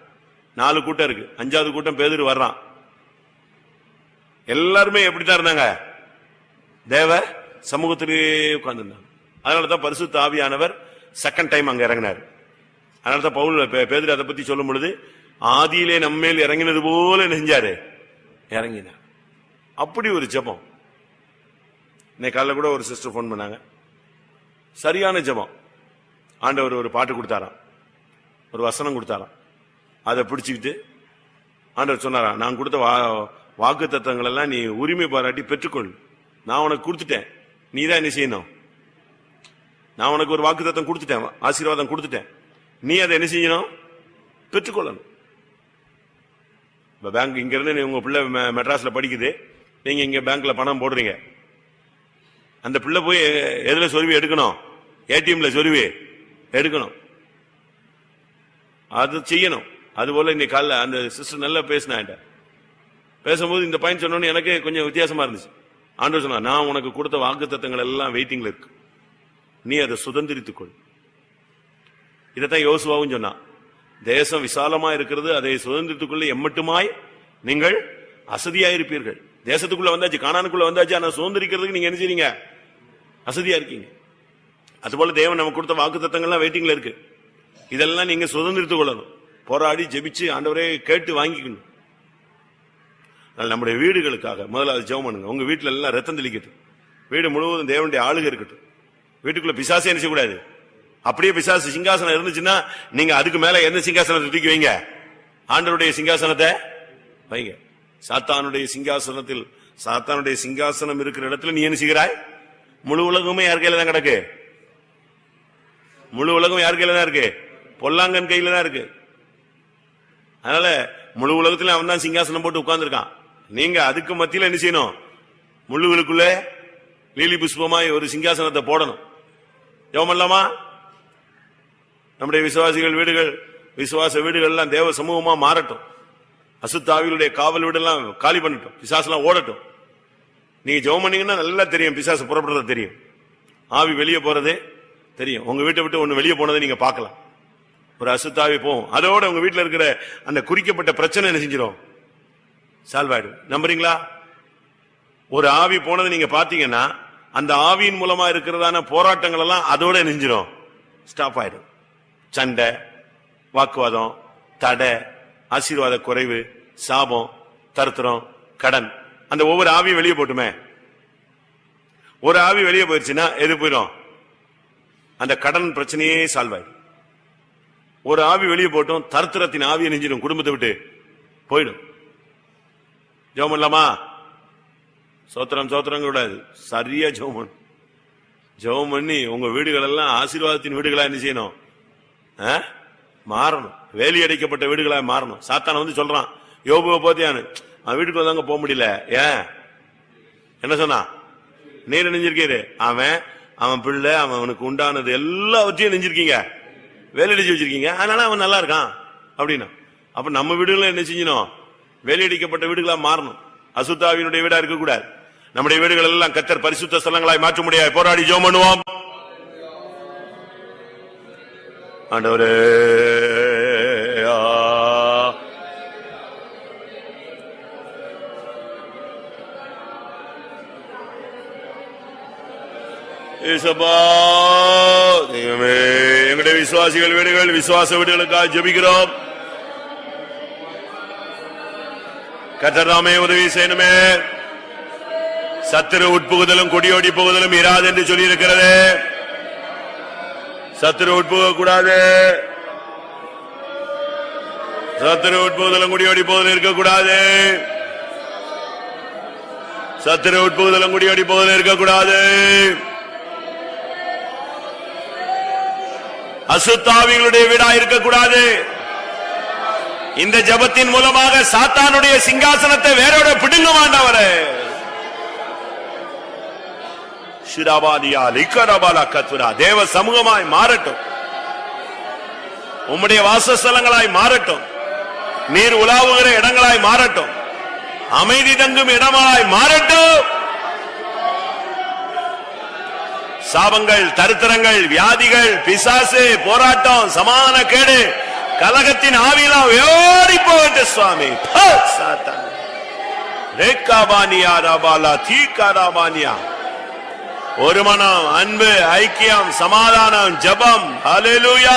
4 கூட்டம் இருக்கு. 5வது கூட்டம் பேதுரு வர்றான். எல்லாருமே எப்படித்தான் இருந்தாங்க? தேவ சமூகத்திலே உட்கார்ந்து இருந்தாங்க. அதனாலதான் பரிசுத்த ஆவியானவர் செகண்ட் டைம் அங்க இறங்கினார். அதனாலதான் பவுல் பேதுரு அதை பத்தி சொல்லும் பொழுது, ஆதியிலே நம்மேல் இறங்கினது போல நெஞ்சாரு இறங்கினார். அப்படி ஒரு ஜெபம். இன்னைக்கு காலைல கூட ஒரு சிஸ்டர் போன் பண்ணாங்க, சரியான ஜெபம். ஆண்டவர் ஒரு பாட்டு கொடுத்தாராம், ஒரு வசனம் கொடுத்தாராம். அதை பிடிச்சுக்கிட்டு ஆண்டவர் சொன்னாராம், நான் கொடுத்த வாக்கு தத்தங்கள் எல்லாம் நீ உரிமை பாராட்டி பெற்றுக்கொள். நான் உனக்கு கொடுத்துட்டேன், நீ தான் என்ன செய்யணும்? நான் உனக்கு ஒரு வாக்கு தத்தம் கொடுத்துட்டேன், ஆசீர்வாதம் கொடுத்துட்டேன், நீ அதை என்ன செய்யணும்? பெற்றுக்கொள்ளணும். பேங்க் இங்க இருந்து உங்க பிள்ளை மெட்ராஸ்ல படிக்குது, நீங்க இங்க பேங்க்ல பணம் போடுறீங்க. அந்த பிள்ளை போய் எதுல சொருவி எடுக்கணும்? ஏடிஎம்ல சொருவி எடுக்கணும். அது செய்யணும். அதுபோல இன்னைக்கு காலைல அந்த சிஸ்டர் நல்லா பேசினா, பேசும்போது இந்த பாயிண்ட் சொன்னோன்னு எனக்கு கொஞ்சம் வித்தியாசமா இருந்துச்சு. ஆண்டவர் சொன்னா, நான் உனக்கு கொடுத்த வாக்கு தத்தங்கள் எல்லாம் வெயிட்டிங்ல இருக்கு, நீ அதை சுதந்திரித்துக்கொள். இதைத்தான் யோசுவாவும் சொன்னான். தேசம் விசாலமா இருக்கிறது, அதை சுதந்திரத்துக்குள்ள எம்மட்டுமாய் நீங்கள் அசதியாயிருப்பீர்கள். தேசத்துக்குள்ள வந்தாச்சு, கானானுக்குள்ள வந்தாச்சு, ஆனா சுதந்திரிக்கிறதுக்கு நீங்க என்ன செய்றீங்க? அசதியா இருக்கீங்க. அதுபோல தேவன் நமக்கு கொடுத்த வாக்கு தத்தங்கள்லாம் வெயிட்டிங்ல இருக்கு. இதெல்லாம் நீங்க சுதந்திரத்துக் கொள்ளணும். போராடி ஜெபிச்சு ஆண்டவரே கேட்டு வாங்கிக்கணும். நம்முடைய வீடுகளுக்காக முதல்ல ஜெபம் பண்ணுங்க. உங்க வீட்டுல எல்லாம் ரத்தம் தெளிக்கட்டும், வீடு முழுவதும் தேவனுடைய ஆளுகை இருக்கட்டும். வீட்டுக்குள்ள பிசாசே என்ன செய்யக்கூடாது? அப்படியே பிசாசு சிங்காசனம் இருந்துச்சுன்னா நீங்க அதுக்கு மேல எந்த சிங்காசனத்தை தூக்கி வைங்க? ஆண்டவருடைய சிங்காசனத்தை வைங்க. சாத்தானுடைய சிங்காசனத்தில், சாத்தானுடைய சிங்காசனம் இருக்கிற இடத்துல நீ என்ன செய்கிறாய்? முழு உலகமே யார் கையில தான் கிடக்கு? முழு உலகம் யார் கையில தான் இருக்கு? பொல்லாங்கன் கையில தான் இருக்கு. அதனால முழு உலகத்துல அவன் தான் சிங்காசனம் போட்டு உட்கார்ந்து இருக்கான். நீங்க அதுக்கு மத்தியில என்ன செய்யணும்? முள்ளுகளுக்குள்ள லீலி புஷ்பமாய் ஒரு சிங்காசனத்தை போடணும். ஜெபம் பண்ணலாமா? நம்முடைய விசுவாசிகள் வீடுகள், விசுவாச வீடுகள் எல்லாம் தேவ சமூகமா மாறட்டும். அசுத்தாவிகளுடைய காவல் வீடெல்லாம் காலி பண்ணட்டும், பிசாசெல்லாம் ஓடட்டும். நீங்க ஜெபம் பண்ணீங்கன்னா நல்லா தெரியும், பிசாசு புறப்படுறது தெரியும், ஆவி வெளியே போறதே தெரியும். உங்க வீட்டை விட்டு ஒண்ணு வெளியே போனதை நீங்க பார்க்கலாம். ஒரு அசுத்தாவி போகும். அதோட உங்க வீட்டுல இருக்கிற அந்த குறிக்கப்பட்ட பிரச்சனை என்ன செஞ்சிடும்? சால்வ் ஆயிடும். நம்புறீங்களா? ஒரு ஆவி போனது நீங்க பாத்தீங்கன்னா அந்த ஆவியின் மூலமா இருக்கிறதான போராட்டங்கள் எல்லாம் அதோட நெஞ்சிடும், ஸ்டாப் ஆயிடும். சண்டை, வாக்குவாதம், தடை, ஆசீர்வாத குறைவு, சாபம், தருத்திரம், கடன், அந்த ஒவ்வொரு ஆவியும் வெளியே போட்டுமே. ஒரு ஆவி வெளியே போயிருச்சுன்னா எது போயிடும்? அந்த கடன் பிரச்சனையே சால்வ் ஆயிடும். ஒரு ஆவி வெளியே போட்டும் தருத்திரத்தின் ஆவியை நெஞ்சிடும், குடும்பத்தை விட்டு போயிடும். ஜெபம் பண்ணலாமா? சோத்திரம் சோத்திரம் கூடாது, சரியா ஜெபம் பண்ணி உங்க வீடுகள் எல்லாம் ஆசீர்வாதத்தின் வீடுகளா என்ன செய்யணும்? மாறணும். வேலி அடைக்கப்பட்ட வீடுகளா மாறணும். சாத்தான் வந்து சொல்றான், யோபுவை போத்தியானு அவன் வீட்டுக்கு வந்தாங்க போக முடியல. ஏன்? என்ன சொன்னா? நீர் நெஞ்சிருக்கீரு. அவன் பிள்ளை, அவனுக்கு உண்டானது எல்லாவற்றையும் நெஞ்சிருக்கீங்க, வேலையடிச்சு வச்சிருக்கீங்க, அதனால அவன் நல்லா இருக்கான் அப்படின்னா. அப்ப நம்ம வீடுகளை என்ன செஞ்சணும்? வேலையடிக்கப்பட்ட வீடுகளா மாறணும். அசுத்தாவினுடைய வீடா இருக்க கூடாது. நம்முடைய வீடுகள் எல்லாம் கர்த்தர் பரிசுத்த ஸ்தலங்களாய் மாற்ற முடியாது. போராடி ஜெபம் பண்ணுவோம். ஆண்டவரே, எங்களுடைய விசுவாசிகள் வீடுகள், விசுவாச வீடுகளுக்காக ஜெபிக்கிறோம். கர்த்தர் உதவி செய்யணுமே. சத்துரு உட்புகுதலும் கொடியோடி போகுதலும் இராது என்று சொல்லி இருக்கிறது. சத்துரு உட்புக கூடாது. சத்துரு உட்புகுதலும் கொடியோடி போகுதலும் இருக்கக்கூடாது. சத்துரு உட்புகுதலும் கொடியோடி போகுதலும் இருக்கக்கூடாது. அசுத்தாவிகளுடைய வீடா இருக்கக்கூடாது. இந்த ஜபத்தின் மூலமாக சாத்தானுடைய சிங்காசனத்தை வேரோட பிடுங்க மாண்டவரே. தேவ சமூகமாய் மாறட்டும், உம்முடைய வாசஸ்தலங்களாய் மாறட்டும், நீர் உலாவுகிற இடங்களாய் மாறட்டும், அமைதி தங்கும் இடமாய் மாறட்டும். சாபங்கள், தரித்திரங்கள், வியாதிகள், பிசாசு, போராட்டம், சமான கேடு, கலகத்தின் ஆவியெல்லாம் ஓடி போகட்டு சுவாமி. ஒரு மனம், அன்பு, ஐக்கியம், சமாதானம், ஜபம், ஹல்லேலூயா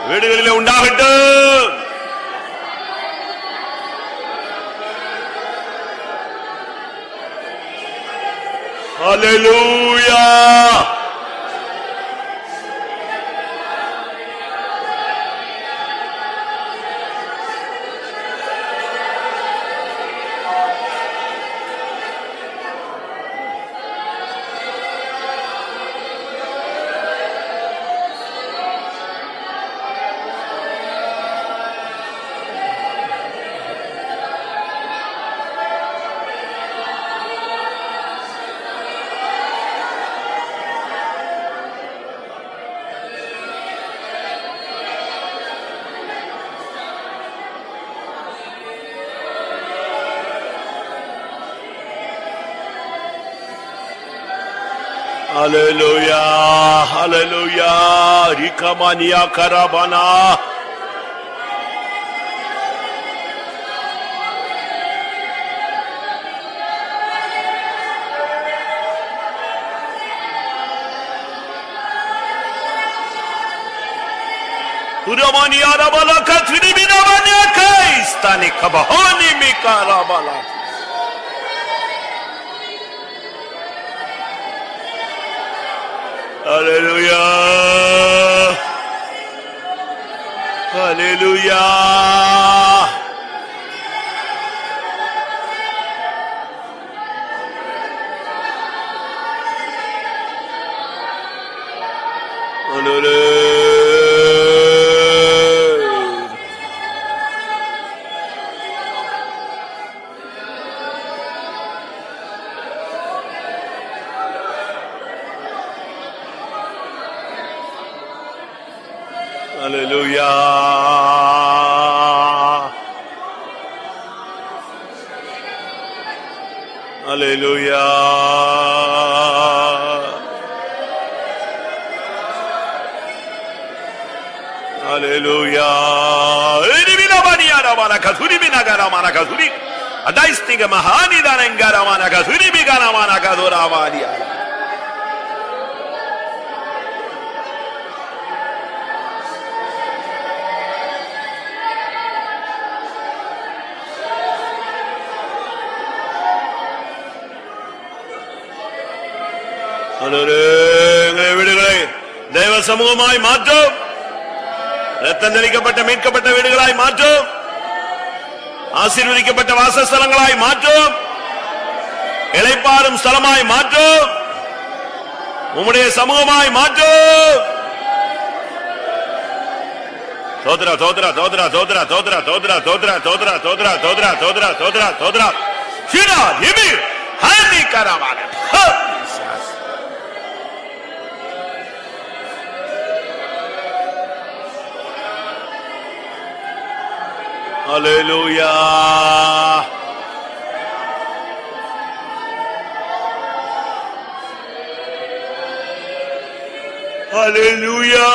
வீடுகளிலே உண்டாகட்டும். ஹல்லேலூயா. Hallelujah, hallelujah, Rikamania Karabana. Uramania Rabala Katrina Binamania Kais, Tani Kabahani Mikarabala. Hallelujah, hallelujah. Hallelujah. Hallelujah. Hallelujah. Elimina maniara mana kasuri binagara mana kasuri. Adaistiga mahani danengara mana kasuri bigana mana kadora maniya. வீடுகளை தெய்வ சமூகமாய் மாற்றும். ரத்தம் தெளிக்கப்பட்ட மீட்கப்பட்ட வீடுகளாய் மாற்றும். ஆசீர்வதிக்கப்பட்ட வாசஸ்தலங்களாய் மாற்றும். இளைப்பாறும் ஸ்தலமாய் மாற்றும். உம்முடைய சமூகமாய் மாற்றும். தோத்ரா தோத்ரா தோத்ரா தோத்ரா தோத்ரா தோத்ரா தோத்ரா தோத்ரா தோத்ரா தோத்ரா தோத்ரா தோத்ரா தோத்ரா ஷிரா ஹிமி ஹாதி கராவான. Hallelujah. Hallelujah.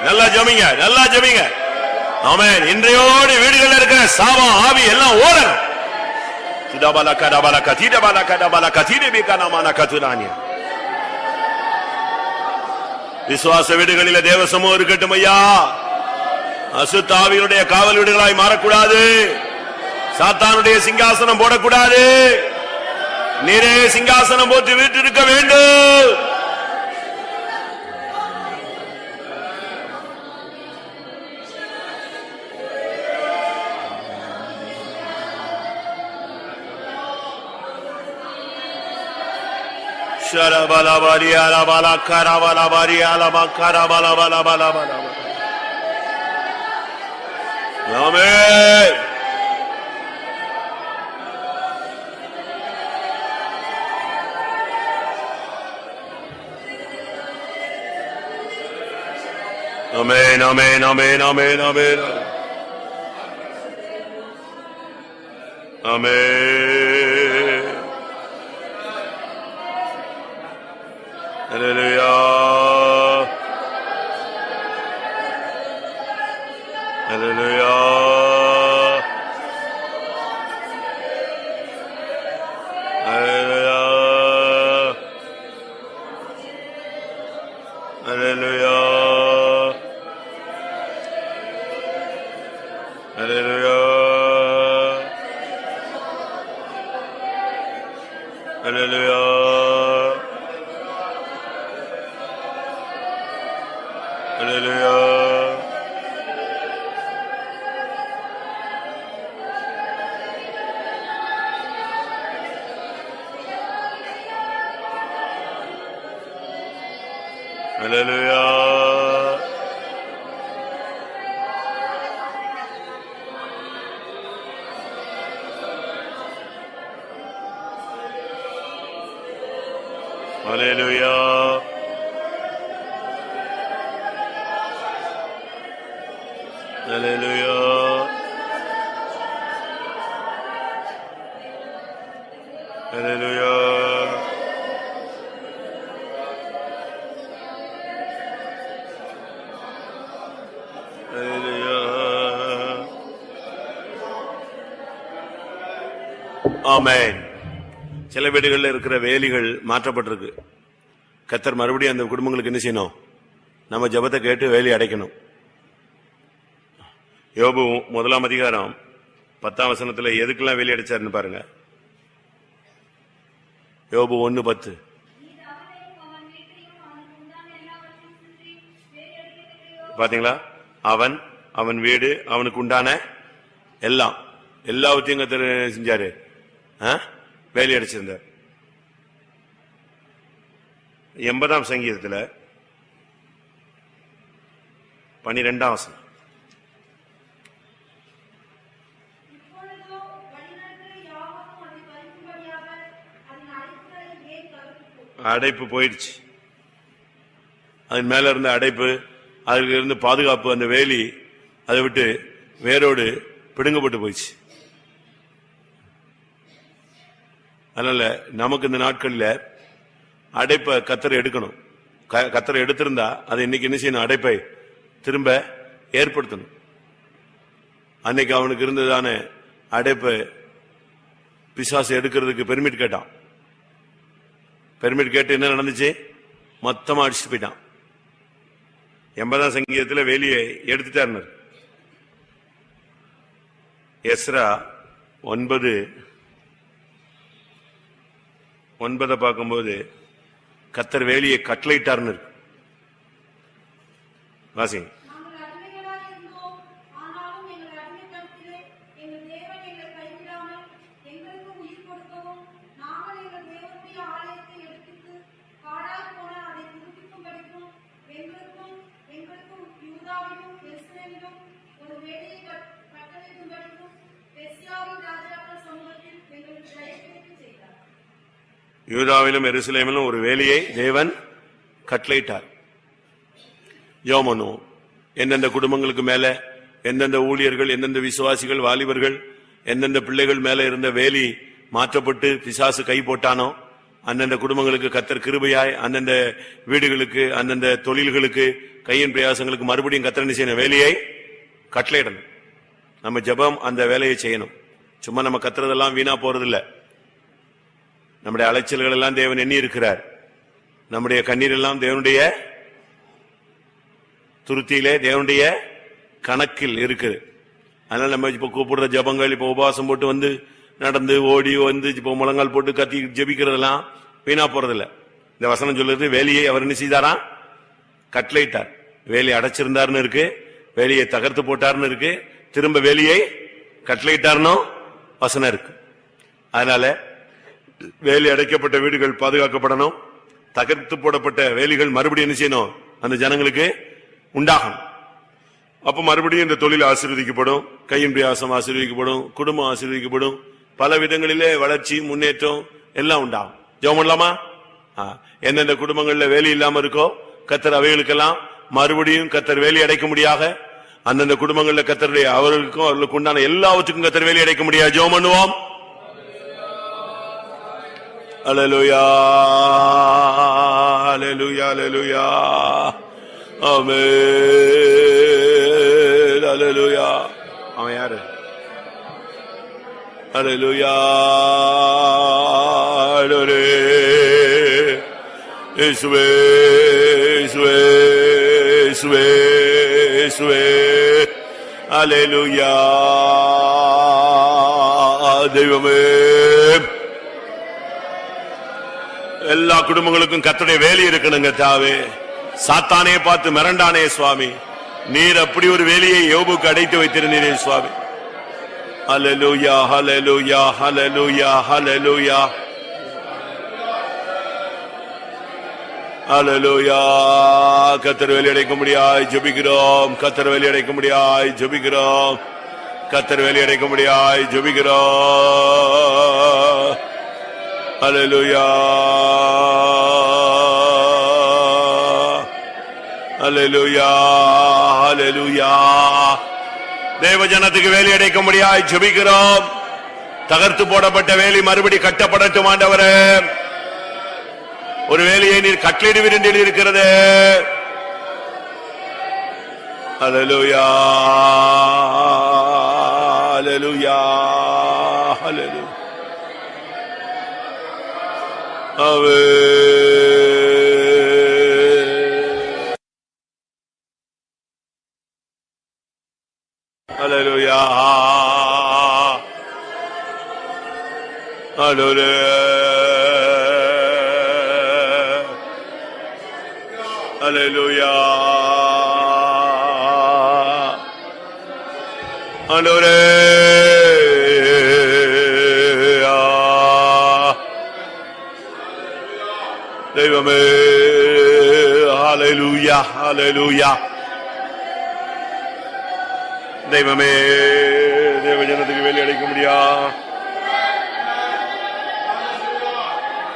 நல்லா ஜெபிங்க, நல்லா ஜெபிங்க. ஆமென். இன்றையோடு வீடுகளில் இருக்கிற சாபம் ஆவி எல்லாம் ஓடணும். திடபல கடபல கதிடபல கடபல கதிடபிகனமான கதுரானியா. விசுவாச வீடுகளில் தேவ சமூகம் இருக்கட்டும் ஐயா. அசுத்த ஆவியுடைய காவல் வீடுகளாய் மாறக்கூடாது. சாத்தானுடைய சிங்காசனம் போடக்கூடாது. நீரே சிங்காசனம் போட்டு வீட்டிருக்க வேண்டும். Sharabala bari ala bala karabala bari ala makarabala bala bala bala. Amen. Amen, amen, amen, amen, amen. Amen. Hallelujah. Hallelujah. Hallelujah. Hallelujah. Hallelujah. Hallelujah. Hallelujah. Hallelujah. Hallelujah. Hallelujah. Hallelujah. Hallelujah. Amen. சில வீடுகளில் இருக்கிற வேலிகள் மாற்றப்பட்டிருக்கு. கர்த்தர் மறுபடியும் அந்த குடும்பங்களுக்கு என்ன செய்யணும்? நம்ம ஜெபத்தை கேட்டு வேலி அடைக்கணும். யோபு 1 அதிகாரம் 10 வசனத்துல எதுக்கெல்லாம் வேலி அடைச்சாருன்னு பாருங்க. யோபு 1:10. பாத்தீங்களா? அவன், அவன் வீடு, அவனுக்கு உண்டான எல்லாம் எல்லாவற்றையும் கர்த்தர் செஞ்சாரு, வேலி அடைச்சிருந்தார். 80ஆம் சங்கீதத்துல 12ஆம் வசனம். அடைப்பு போயிடுச்சு. அதன் மேல இருந்த அடைப்பு, அதுல இருந்து பாதுகாப்பு, அந்த வேலி அதை விட்டு வேரோடு பிடுங்கப்பட்டு போயிடுச்சு. அதனால நமக்கு இந்த நாட்கள்ல அடைப்பை கத்தரை எடுக்கணும். கத்தரை எடுத்திருந்தா அதை இன்னைக்கு என்ன செய்யணும்? அடைப்பை திரும்ப ஏற்படுத்தணும். அன்னைக்கு அவனுக்கு இருந்ததான அடைப்பை பிசாசு எடுக்கிறதுக்கு பெர்மிட் கேட்டான். பெர்மிட் கேட்டு என்ன நடந்துச்சு? மொத்தமா அடிச்சுட்டு போயிட்டான். 80ஆம் சங்கீதத்தில் வேலியை எடுத்துட்டார். எஸ்ரா 9 பார்க்கும்போது கத்தர் வேலியை கட்டளையிட்டார்னு இருக்கு. வாசிங்க. யூதாவிலும் எருசலேமிலும் ஒரு வேலியை தேவன் கட்டளையிட்டார். ஜெபம் பண்ணுவோம். எந்தெந்த குடும்பங்களுக்கு மேல, எந்தெந்த ஊழியர்கள், எந்தெந்த விசுவாசிகள், வாலிபர்கள், எந்தெந்த பிள்ளைகள் மேல இருந்த வேலி மாற்றப்பட்டு பிசாசு கை போட்டானோ அந்தந்த குடும்பங்களுக்கு கத்தர் கிருபையாய், அந்தந்த வீடுகளுக்கு, அந்தந்த தொழில்களுக்கு, கையின் பிரயாசங்களுக்கு மறுபடியும் கத்தர் செய்யணும், வேலையை கட்டளையிடணும். நம்ம ஜெபம் அந்த வேலையை செய்யணும். சும்மா நம்ம கத்துறதெல்லாம் வீணா போறதில்ல. நம்முடைய அலைச்சல்கள் எல்லாம் தேவன் எண்ணி இருக்கிறார். நம்முடைய கண்ணீர் எல்லாம் தேவனுடைய துருத்தியிலே, தேவனுடைய கணக்கில் இருக்குது. அதனால நம்ம இப்ப கூப்பிடுற ஜபங்கள், இப்ப உபவாசம் போட்டு வந்து நடந்து ஓடி வந்து இப்ப முழங்கால் போட்டு கத்தி ஜபிக்கிறதெல்லாம் வீணா போறதில்ல. இந்த வசனம் சொல்லுறது வேலையை அவர் என்ன செய்தாரா? கட்டளையிட்டார். வேலையை அடைச்சிருந்தாருன்னு இருக்கு, வேலையை தகர்த்து போட்டார்னு இருக்கு, திரும்ப வேலையை கட்டளையிட்டார்னோ வசனம் இருக்கு. அதனால வேலி அடைக்கப்பட்ட வீடுகள் பாதுகாக்கப்படணும். தகர்த்து போடப்பட்ட வேலிகள் மறுபடியும் என்ன செய்யணும்? அந்த ஜனங்களுக்கு உண்டாகணும். அப்ப மறுபடியும் இந்த தொழில் ஆசீர்வதிக்கப்படும், கையின் பிரயாசம் ஆசீர்வதிக்கப்படும், குடும்பம் ஆசீர்வதிக்கப்படும், பல விதங்களிலே வளர்ச்சி, முன்னேற்றம் எல்லாம் உண்டாகும். ஜெபம் பண்ணலாமா? எந்தெந்த குடும்பங்கள்ல வேலி இல்லாம இருக்கோ கத்தர் அவைகளுக்கெல்லாம் மறுபடியும் கத்தர் வேலி அடைக்க முடியாக, அந்தந்த குடும்பங்கள்ல கத்தருடைய அவர்களுக்கும் அவர்களுக்கு உண்டான எல்லாவற்றுக்கும் கத்தர் வேலி அடைக்க முடியாது. ஜெபம் பண்ணுவோம். அல்லேலூயா, அல்லேலூயா, அல்லேலூயா, ஆமென், அல்லேலூயா. அவன் யாரு? அல்லேலூயா, இயேசுவே, இயேசுவே, இயேசுவே, இயேசுவே, அல்லேலூயா. தெய்வமே, எல்லா குடும்பங்களுக்கும் கர்த்தருடைய வேலி இருக்கணுங்க. தாவே, சாத்தானே பார்த்து மிரண்டானே சுவாமி, நீர் அப்படி ஒரு வேலியை யோபுக்கு அடைத்து வைத்திருந்தீரே சுவாமி. ஹல்லேலூயா, ஹல்லேலூயா, ஹல்லேலூயா, ஹல்லேலூயா, ஹல்லேலூயா. கர்த்தர் வேலி அடைக்க முடியாய் ஜெபிக்கிறோம், கர்த்தர் வேலி அடைக்க முடியாய் ஜெபிக்கிறோம், கர்த்தர் வேலி அடைக்க முடியாய் ஜெபிக்கிறோம். ஹல்லேலூயா, ஹல்லேலூயா, ஹல்லேலூயா. தேவ ஜனத்துக்கு வேலி அடைக்க முடியாய் ஜெபிக்கிறோம். தகர்த்து போடப்பட்ட வேலி மறுபடி கட்டப்படட்டும் ஆண்டவரே. ஒரு வேலையை நீர் கட்டளையிடுவீர் என்று இருக்கிறது. ஹல்லேலூயா, ஹல்லேலூயா, ஹல்லேலூயா. ஹல்லேலூயா, ஹல்லேலூயா, ஹல்லேலூயா, ஹல்லேலூயா. தெய்வமே, ஹல்லேலூயா, ஹல்லேலூயா. தெய்வமே, தேவ ஜனத்துக்கு வேலி அடைக்க முடியா.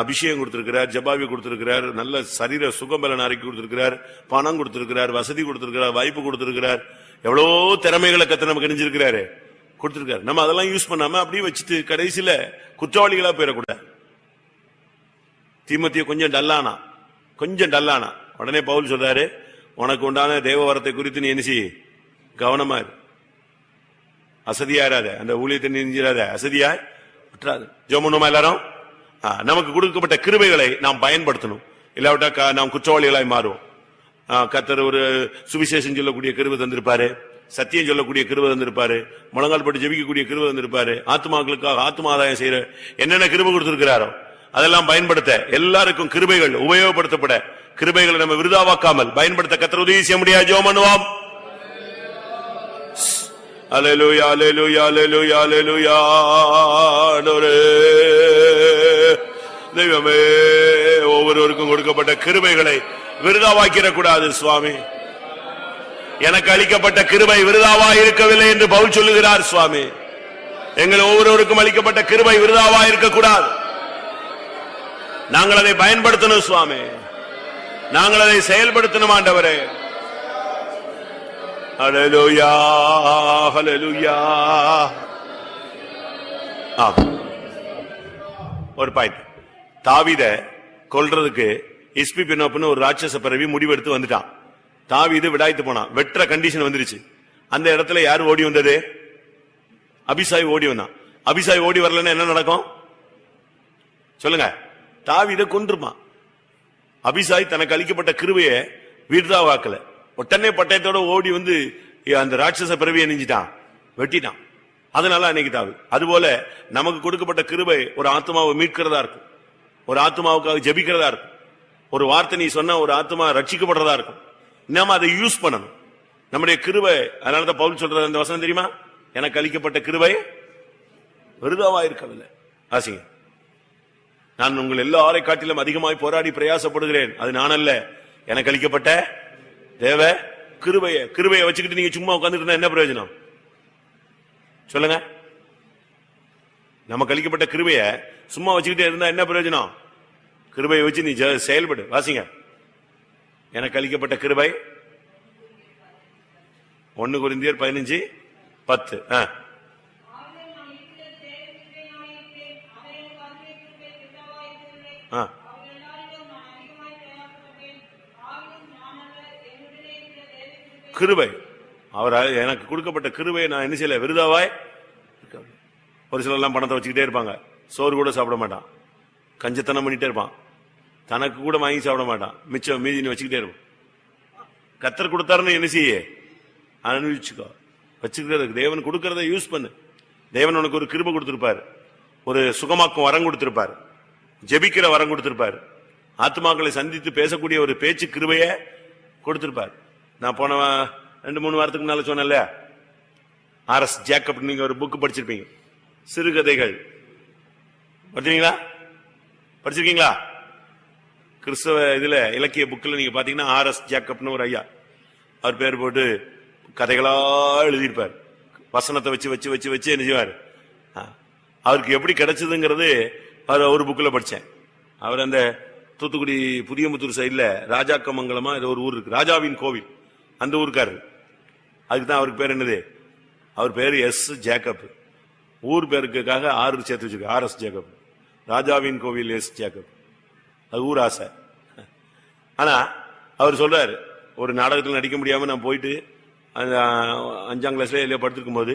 அபிஷேகம் கொடுத்திருக்கிறார், ஜபாவி கொடுத்திருக்கிறார், நல்ல சரீர சுகபலன் அறிக்கை கொடுத்திருக்கிறார், பணம் கொடுத்திருக்கிறார், வசதி கொடுத்திருக்கிறார், வாய்ப்பு கொடுத்திருக்கிறார், எவ்வளவோ திறமைகளை கத்த நமக்கு நினைஞ்சிருக்கிறாரு, கொடுத்திருக்காரு. நம்ம அதெல்லாம் யூஸ் பண்ணாம அப்படியே வச்சுட்டு கடைசியில குற்றவாளிகளா போயிடக்கூடாது. தீமோத்தேயு கொஞ்சம் டல்லானா உடனே பவுல் சொல்றாரு, உனக்கு உண்டான தேவ வரத்தை குறித்து நீ என்ன செய்ய, கவனமா இரு, அசதியாராத, அந்த ஊழியத்தை நெஞ்சிராத, அசதியாய் விட்டுறாது. ஜெபம் பண்ணுவோமா எல்லாரும்? நமக்கு கொடுக்கப்பட்ட கிருபைகளை நாம் பயன்படுத்தணும், இல்லாவிட்டா நாம் குற்றவாளிகளாய் மாறுவோம். கர்த்தர் ஒரு சுவிசேஷம் சொல்லக்கூடிய கிருபை தந்திருப்பாரு, சத்தியம் சொல்லக்கூடிய கிருபை தந்திருப்பாரு, முழங்கால் பட்டு ஜெபிக்கக்கூடிய கிருபை தந்திருப்பாரு, ஆத்மாக்களுக்காக ஆத்மா ஆதாயம் செய்யற என்னென்ன கிருபை கொடுத்திருக்கிறாரோ அதெல்லாம் பயன்படுத்த, எல்லாருக்கும் கிருபைகள் உபயோகப்படுத்தப்பட, கிருபைகளை நம்ம விருதாவாக்காமல் பயன்படுத்த கர்த்தர் உதவி செய்ய முடியாது. ஜெபம் பண்ணுவோம். அல்லேலூயா அல்லேலூயா அல்லேலூயா அல்லேலூயா. தெய்வமே, ஒவ்வொருவருக்கும் கொடுக்கப்பட்ட கிருபைகளை விருதாவாக்கிடக்கூடாது சுவாமி. எனக்கு அளிக்கப்பட்ட கிருபை விருதாவா இருக்கவில்லை என்று பவுல் சொல்லுகிறார் சுவாமி. எங்கள் ஒவ்வொருவருக்கும் அளிக்கப்பட்ட கிருபை விருதாவா இருக்கக்கூடாது. நாங்கள் அதை பயன்படுத்தணும் சுவாமி, நாங்கள் அதை செயல்படுத்தணும் ஆண்டவரே. ஹல்லேலூயா ஹல்லேலூயா. ஒரு பாயிண்ட், தாவீத கொல்றதுக்கு இஸ்பிபினோப்னு ஒரு ராட்சச பிறவி முடிவெடுத்து வந்துட்டான். தாவீது விடாய்த்து போனான், வெற்ற கண்டிஷன் வந்துருச்சு. அந்த இடத்துல யாரு ஓடி வந்தது? அபிசாய் ஓடி வந்தான். அபிசாய் ஓடி வரலன்னா என்ன நடக்கும் சொல்லுங்க? தாவீதை கொன்றுப்பான். அபிசாய் தனக்கு அளிக்கப்பட்ட கிருபையை வீர்தாவாக்கல, உடனே பட்டயத்தோட ஓடி வந்து அந்த ராட்சச பிறவியை நெஞ்சிட்டான், வெட்டிட்டான். அதனால அன்னைக்கு தாவி. அதுபோல நமக்கு கொடுக்கப்பட்ட கிருபை ஒரு ஆத்மாவை மீட்கிறதா இருக்கும், ஒரு ஆத்மாவுக்காக ஜெபிக்கிறதா இருக்கும், ஒரு வார்த்தை நீ சொன்னா ஒரு ஆத்மா ரட்சிக்கப்படுறதா இருக்கும். நாம அதை யூஸ் பண்ணணும், நம்முடைய கிருபை. அதனாலதான் பவுல் சொல்றது அந்த வசனம் தெரியுமா? எனக்கு அளிக்கப்பட்ட கிருபை விருதாவா இருக்கவில்லை. ஆசிங்க, நான் உங்கள் எல்லாரை காட்டிலும் அதிகமாய் போராடி பிரயாசப்படுகிறேன், அது நான் அல்ல, எனக்கு அளிக்கப்பட்ட தேவ கிருபையை. கிருபையை வச்சுக்கிட்டு நீங்க சும்மா உட்கார்ந்துட்டு இருந்தா என்ன பிரயோஜனம் சொல்லுங்க? நமக்கு அளிக்கப்பட்ட கிருபையை சும்மா வச்சுக்கிட்டே இருந்தா என்ன பிரயோஜனம்? கிருபையை வச்சு நீ செயல்படு. வாசிங்க, எனக்கு அளிக்கப்பட்ட கிருபை 1 கொரிந்தியர் 15:10. கிருபை, அவர் எனக்கு கொடுக்கப்பட்ட கிருபையை நான் என்ன செய்யல, விருதாவாய். ஒரு சிலர் எல்லாம் பணத்தை வச்சுக்கிட்டே இருப்பாங்க, சோறு கூட சாப்பிட மாட்டான், கஞ்சத்தனம் பண்ணிட்டே இருப்பான், தனக்கு கூட வாங்கி சாப்பிட மாட்டான், மிச்சம் மீதி வச்சுக்கிட்டே இருப்பான். கர்த்தர் கொடுத்தாருன்னு என்ன செய்ய, அனுபவிச்சுக்கோ. வச்சுக்கிறதுக்கு தேவன் கொடுக்கறத யூஸ் பண்ணு. தேவன் உனக்கு ஒரு கிருபை கொடுத்திருப்பாரு, ஒரு சுகமாக்கும் வரம் கொடுத்திருப்பாரு, ஜெபிக்கிற வரம் கொடுத்திருப்பாரு, ஆத்மாக்களை சந்தித்து பேசக்கூடிய ஒரு பேச்சு கிருபைய கொடுத்திருப்பாரு. நான் போன 2-3 வாரத்துக்கு முன்னால சொன்னேன்ல, ஆர்.எஸ். ஜேக்கப், நீங்க ஒரு புக் படிச்சிருப்பீங்க, சிறுகதைகள் படிச்சிருக்கீங்களா? கிறிஸ்தவ இதுல இலக்கிய புக்கில் நீங்க பாத்தீங்கன்னா ஆர்.எஸ். ஜேக்கப்னு ஒரு ஐயா, அவர் பேர் போட்டு கதைகளா எழுதியிருப்பார். வசனத்தை வச்சு வச்சு வச்சு வச்சு என்ன செய்வார். அவருக்கு எப்படி கிடைச்சதுங்கிறது அவர் ஒரு புக்கில் படிச்சேன். அவர் அந்த தூத்துக்குடி புதியமுத்தூர் சைட்ல ராஜாக்கமங்கலமா ஏதோ ஒரு ஊர் இருக்கு, ராஜாவின் கோவில், அந்த ஊருக்காரு. அதுக்குதான் அவருக்கு பேர் என்னது, அவர் பேரு எஸ். ஜேக்கப். ஊர் பேருக்காக ஆறு சேர்த்து வச்சிருக்க, ஆர்.எஸ். ஜேக்கப், ராஜாவின் கோவில் எஸ். ஜேக்கப். அது ஊர் ஆசை. ஆனா அவர் சொல்றாரு, ஒரு நாடகத்தில் நடிக்க முடியாம நான் போயிட்டு அந்த 5ஆம் கிளாஸ்ல இல்லையா படுத்திருக்கும் போது,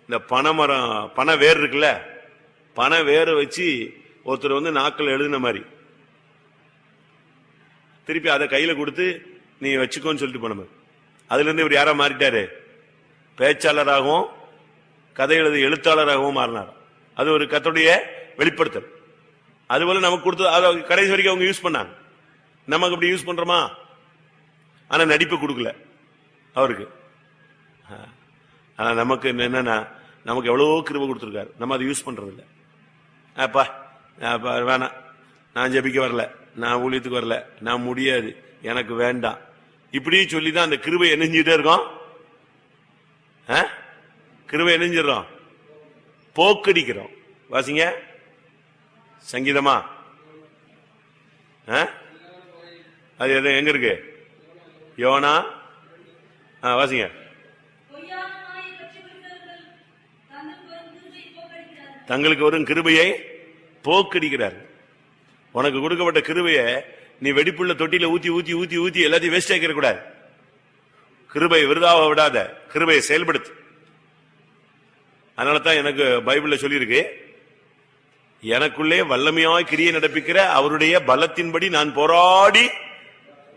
இந்த பனைமரம் பனை வேர் இருக்குல்ல, பனை வேரை வச்சு ஒருத்தர் வந்து நாக்கள் எழுதின மாதிரி திருப்பி அதை கையில கொடுத்து நீ வச்சுக்கோன்னு சொல்லிட்டு போன. அதுல இருந்து இவர் யாரா மாறிட்டாரு, பேச்சாளராகவும் கதை எழுது எழுத்தாளராகவும் மாறினார். அது ஒரு கர்த்தருடைய வெளிப்படுத்தல். அதுபோல நமக்கு கொடுத்து கடைசி வரைக்கும் அவங்க யூஸ் பண்ணாங்க. நமக்கு அப்படி யூஸ் பண்றோமா? ஆனா நடிப்பு கொடுக்கல அவருக்கு. ஆனா நமக்கு என்னன்னா, நமக்கு எவ்வளவோ கிருபை கொடுத்திருக்காரு, நம்ம அதை யூஸ் பண்றது இல்லை. அப்பா வேணாம், நான் ஜெபிக்க வரல, நான் ஊழியத்துக்கு வரல, நான் முடியாது, எனக்கு வேண்டாம், இப்படி சொல்லிதான் அந்த கிருபை என்னஞ்சிட்டே இருக்கோம். கிருபை என்னஞ்சிடறோம், போக்கடிக்கிறோம். வாசிங்க சங்கீதமா அது எது எங்க இருக்கு? யோனா வாசிங்க. தங்களுக்கு வரும் கிருபையை போக்கடிக்கிறார். உனக்கு கொடுக்கப்பட்ட கிருபையை நீ வெடிப்புள்ள தொட்டியில ஊத்தி ஊத்தி ஊத்தி ஊத்தி எல்லாத்தையும் வேஸ்ட் ஆக்கிற கூடாது. கிருபையை விருதாக விடாத, கிருபையை செயல்படுத்து. அதனாலதான் எனக்கு பைபிள்ல சொல்லியிருக்கு, எனக்குள்ளே வல்லமையாய் கிரியை நடப்பிக்கிற அவருடைய பலத்தின்படி நான் போராடி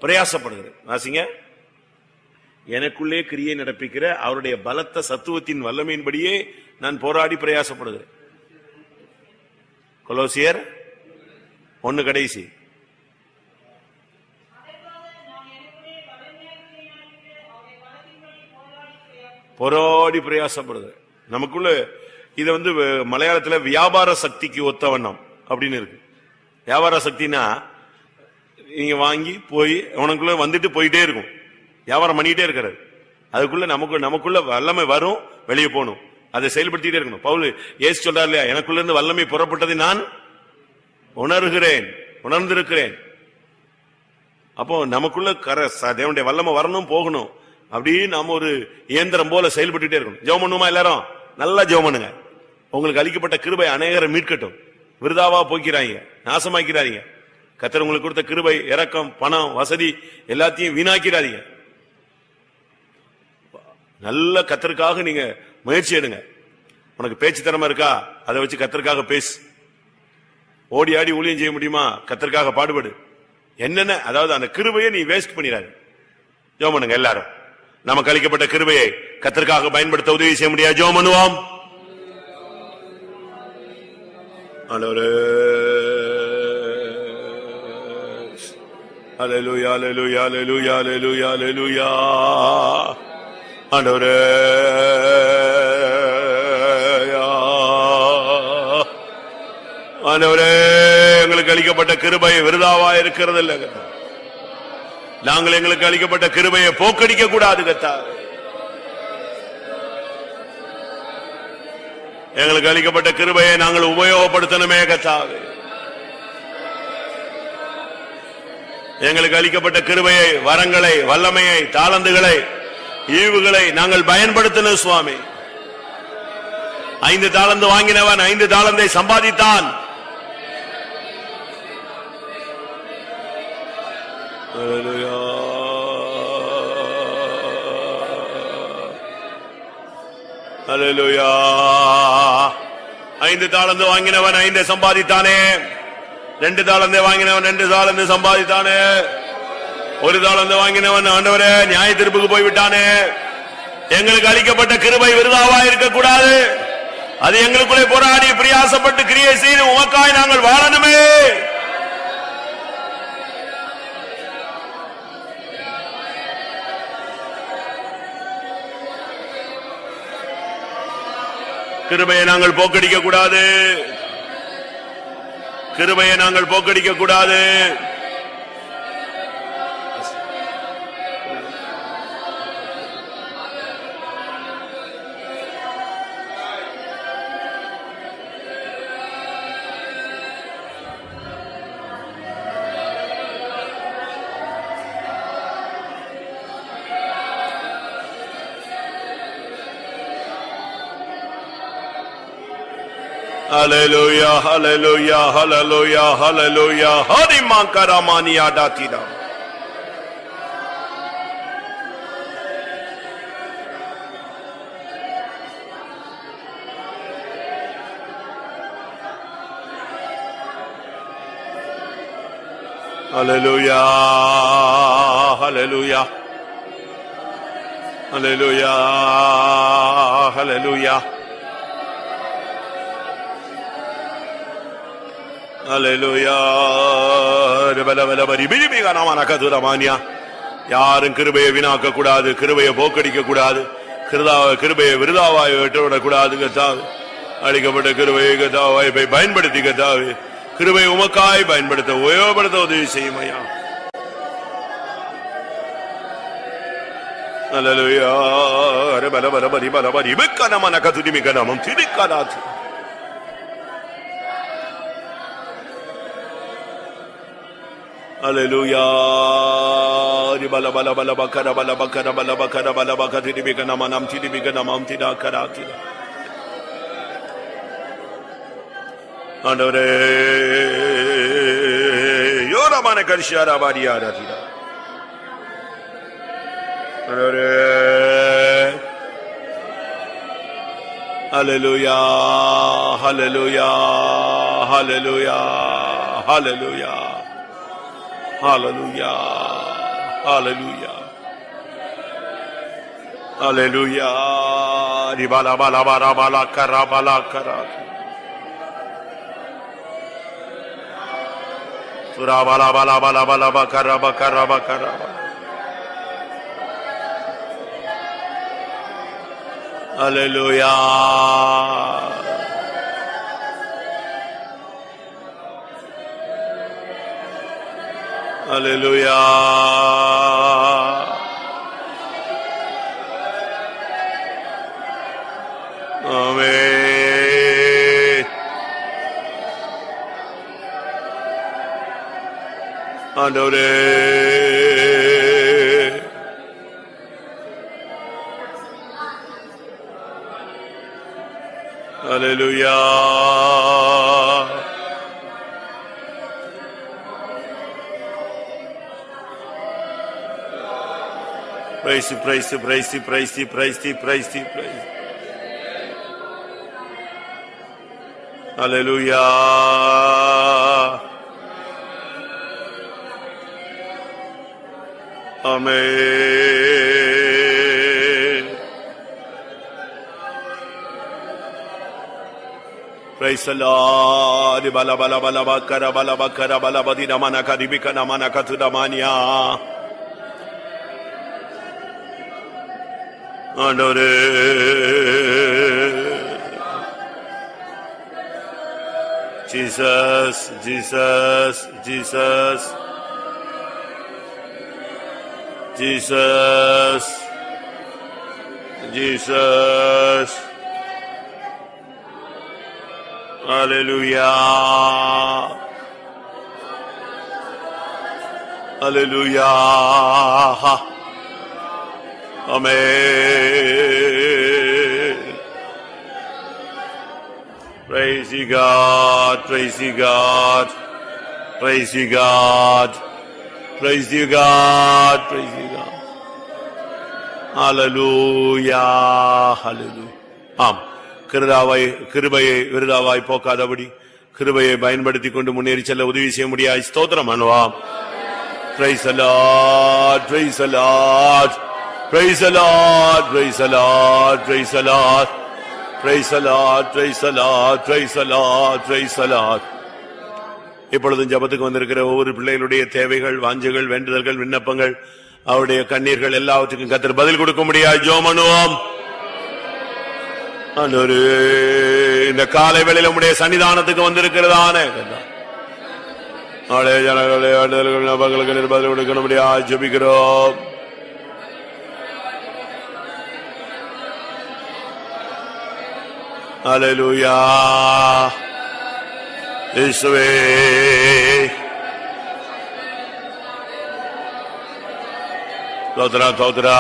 பிரயாசப்படுகிறேன். வாசிங்க. எனக்குள்ளே கிரியை நடப்பிக்கிற அவருடைய பலத்த சத்துவத்தின் வல்லமையின்படியே நான் போராடி பிரயாசப்படுகிறேன். கொலோசியர் 1 கடைசி. போராடி பிரயாசப்படுகிறேன். நமக்குள்ள இத மலையாளத்துல வியாபார சக்திக்கு ஒத்த வண்ணம் அப்படின்னு இருக்கு. வியாபார சக்தினா நீங்க வாங்கி போய் உனக்குள்ள வந்துட்டு போயிட்டே இருக்கும், வியாபாரம் பண்ணிட்டே இருக்கிறது. அதுக்குள்ள நமக்குள்ள வல்லமை வரும், வெளியே போகணும், அதை செயல்படுத்திட்டே இருக்கணும். பவுல் இயேசு சொல்றாரு இல்லையா, எனக்குள்ள இருந்து வல்லமை புறப்பட்டதை நான் உணர்ந்திருக்கிறேன். அப்போ நமக்குள்ள தேவனுடைய வல்லமை வரணும், போகணும். அப்படியே நாம ஒரு இயந்திரம் போல செயல்பட்டுட்டே இருக்கணும். ஜெபம் பண்ணுமா? எல்லாரும் நல்லா ஜெபம் பண்ணுங்க. உங்களுக்கு அளிக்கப்பட்ட கிருபை அநேகரை மீட்கட்டும். விருதாவா போக்கிறாங்க, நாசமாக்கிறாங்க. கர்த்தர் உங்களுக்கு கொடுத்த கிருபை, இரக்கம், பணம், வசதி எல்லாத்தையும் வீணாக்கிறாதீங்க. நல்ல கர்த்தருக்காக நீங்க முயற்சி எடுங்க. உனக்கு பேச்சு திறமை இருக்கா? அதை வச்சு கர்த்தருக்காக பேசு. ஓடி ஆடி ஊழியம் செய்ய முடியுமா? கர்த்தருக்காக பாடுபடு. என்னென்ன, அதாவது அந்த கிருபையை நீ வேஸ்ட் பண்ணிடாது. ஜெபம் பண்ணுங்க எல்லாரும். நமக்கு அளிக்கப்பட்ட கிருபையை கர்த்தருக்காக பயன்படுத்த உதவி செய்ய முடியாது. ஜெபம் பண்ணுவோம். அல்லேலூயா, அல்லேலூயா, அல்லேலூயா, அல்லேலூயா, அல்லேலூயா. ஆண்டவரே, ஆண்டவரே, எங்களுக்கு அளிக்கப்பட்ட கிருபை விருதாவா இருக்கிறது இல்ல. நாங்கள் எங்களுக்கு அளிக்கப்பட்ட கிருபையை போக்கடிக்க கூடாது. கர்த்தாவே, எங்களுக்கு அளிக்கப்பட்ட கிருபையை நாங்கள் உபயோகப்படுத்தணுமே. கர்த்தாவே, எங்களுக்கு அளிக்கப்பட்ட கிருபையை, வரங்களை, வல்லமையை, தாளந்துகளை, ஈவுகளை நாங்கள் பயன்படுத்தணும். சுவாமி, 5 தாளந்து வாங்கினவன் 5 தாளந்தை சம்பாதித்தான். அல்லேலூயா. 5 தாளந்து வாங்கினவன் 5 சம்பாதித்தானே. 2 தாளந்தை வாங்கினவன் 2 தாளந்து சம்பாதித்தானே. 1 தாளந்து வாங்கினவன் ஆண்டவரே நியாய தீர்ப்புக்கு போய்விட்டானே. எங்களுக்கு அளிக்கப்பட்ட கிருபை விருதாவா இருக்கக்கூடாது. அது எங்களுக்குள்ளே போராடி பிரயாசப்பட்டு கிரியை செய்து உமக்காய் நாங்கள் வாழணுமே. கிருபையை நாங்கள் போக்கடிக்க கூடாது. கிருபையை நாங்கள் போக்கடிக்க கூடாது. Hallelujah, hallelujah, hallelujah, hallelujah. Hari mankaramani adatida. Hallelujah, hallelujah, hallelujah, hallelujah. யாரும் கிருபையை வீணாக்க கூடாது, கிருபையை போக்கடிக்க கூடாது, கிருபையை விருதாவாய் விட்டுவிடக்கூடாது. கர்த்தாவே, அளிக்கப்பட்ட கிருபையை கர்த்தாவே பயன்படுத்தி கர்த்தாவே கிருபையை உமக்காய் பயன்படுத்த உபயோகப்படுத்த உதவி செய்யும் ஐயா. அல்லேலூயா. பலபலபரி பலபரி மிக்கனமன கதுடிமிகனமம் திரிக்கலாது. Hallelujah. Ribala bala bala bakara bala bakara bala bakara bala bakati dibika namanam ti dibika namam ti da karati. Andore yora mane karshara bariya ratida. Andore Hallelujah. Hallelujah. Hallelujah. Hallelujah. Hallelujah. Hallelujah. Hallelujah. Ribala bala bala bala kara bala kara. Sura bala bala bala bala bakara bakara bakara. Hallelujah. Hallelujah. Amen. Andore. Hallelujah. Praise you, praise you, praise you, praise you, praise you, praise you, praise you. Hallelujah. Amen. Praise the Lord. Bala bala bala bakara bala bakara bala badina manaka dibika namanaka tudamania. Andore Jesus, Jesus, Jesus, Jesus, Jesus. Hallelujah. Hallelujah. Amen. Praise you, God. Praise you, God. Praise you, God. Praise you, God. Praise you, God. Hallelujah. Hallelujah. கிருபையை விருதாவாய் போக்காதபடி கிருபையை பயன்படுத்திக் கொண்டு முன்னேறி செல்ல உதவி செய்ய முடியாது. ஸ்தோத்திரம் பண்ணுவாம். Praise the Lord. Praise the Lord. Praise the Lord, praise the Lord, praise the Lord, praise the Lord, praise the Lord, praise the Lord, praise the Lord. இப்பொழுது ஜெபத்துக்கு வந்திருக்கிற ஒவ்வொரு பிள்ளைகளுடைய தேவைகள், வாஞ்சைகள், வேண்டுதல்கள், விண்ணப்பங்கள், அவருடைய கண்ணீர்கள் எல்லாவற்றுக்கும் கர்த்தர் பதில் கொடுக்க முடியாது. ஜெபம் பண்ணுவோம். ஆண்டவரே, இந்த காலை வேளையில உம்முடைய சன்னிதானத்துக்கு வந்திருக்கிறதான ஆலய ஜனங்களே வேண்டுதல்கள் விண்ணப்பங்களுக்கு பதில் கொடுக்க முடியாது. ஜெபிக்கிறோம். Hallelujah. Yeshua. Todra, todra.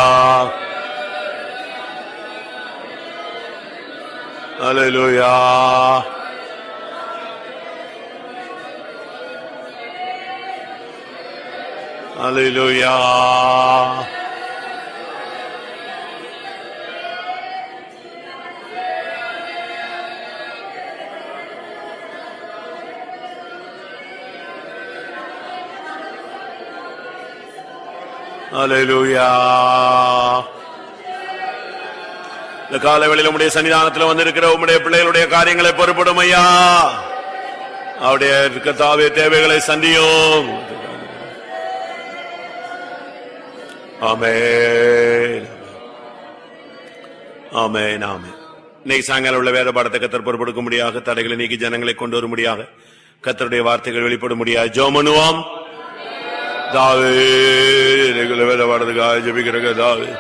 Hallelujah. Hallelujah. Hallelujah. இந்த காலைவேளையில் உம்முடைய சன்னிதானத்தில் வந்திருக்கிற உம்முடைய பிள்ளைகளுடைய காரியங்களை பொறுப்படும் ஐயா. அவருடைய கர்த்தாவே தேவைகளை சந்தியும். ஆமென். ஆமென். ஆமென். இன்னைக்கு சாயங்காலம் உள்ள வேத பாடத்தை கர்த்தர் பொறுப்பெடுக்க முடியாது. தடைகளை நீக்கி ஜனங்களை கொண்டு வர முடியாது. கர்த்தருடைய வார்த்தைகள் வெளிப்பட முடியாது. ஜெபம் பண்ணுவோம். தாவே வேத பாடத்துக்காக ஜெபிக்கிறங்க. தாவே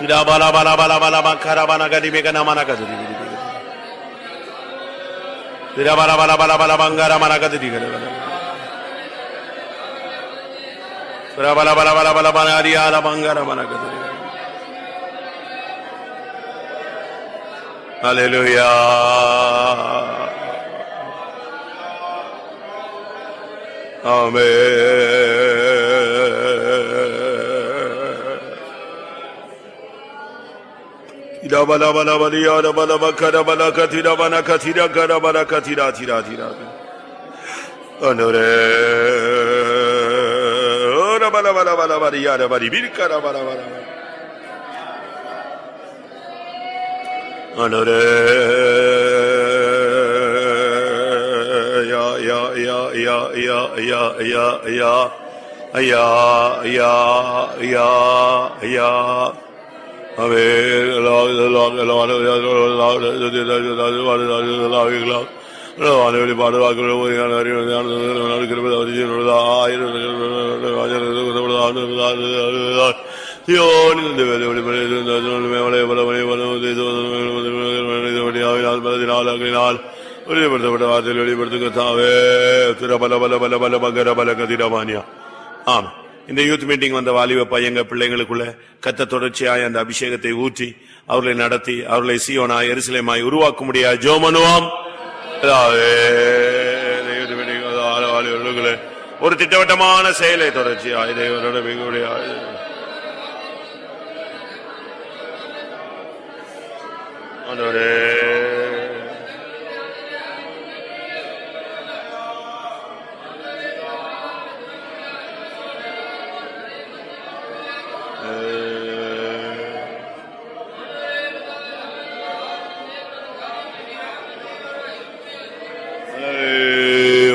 Bala bala bala bala bakarabana gadi begana mana gadi. Bala bala bala bala bangara mana gadi digara. Bala bala bala bala bala bana dia la bangara mana gadi. Hallelujah. Amen. Ida bala bala bala ya bala bakara bala katira bana katira kara bala katira tira tira. Onore. Ora bala bala bala bala ya bala bir kara bala bala. Onore. Ya. Amen. இந்த youth meeting வந்த வாலிப பையங்க பிள்ளைங்களுக்குள்ள கத்த தொடர்ச்சியாய் அந்த அபிஷேகத்தை ஊற்றி அவர்களை நடத்தி அவர்களை சீயோனாய் எருசலேமாய் உருவாக்க முடியாது ஜெபம் பண்ணுவோம். ஒரு திட்டவட்டமான செயலை தொடர்ச்சியாய் தேவனோட மிகுதியா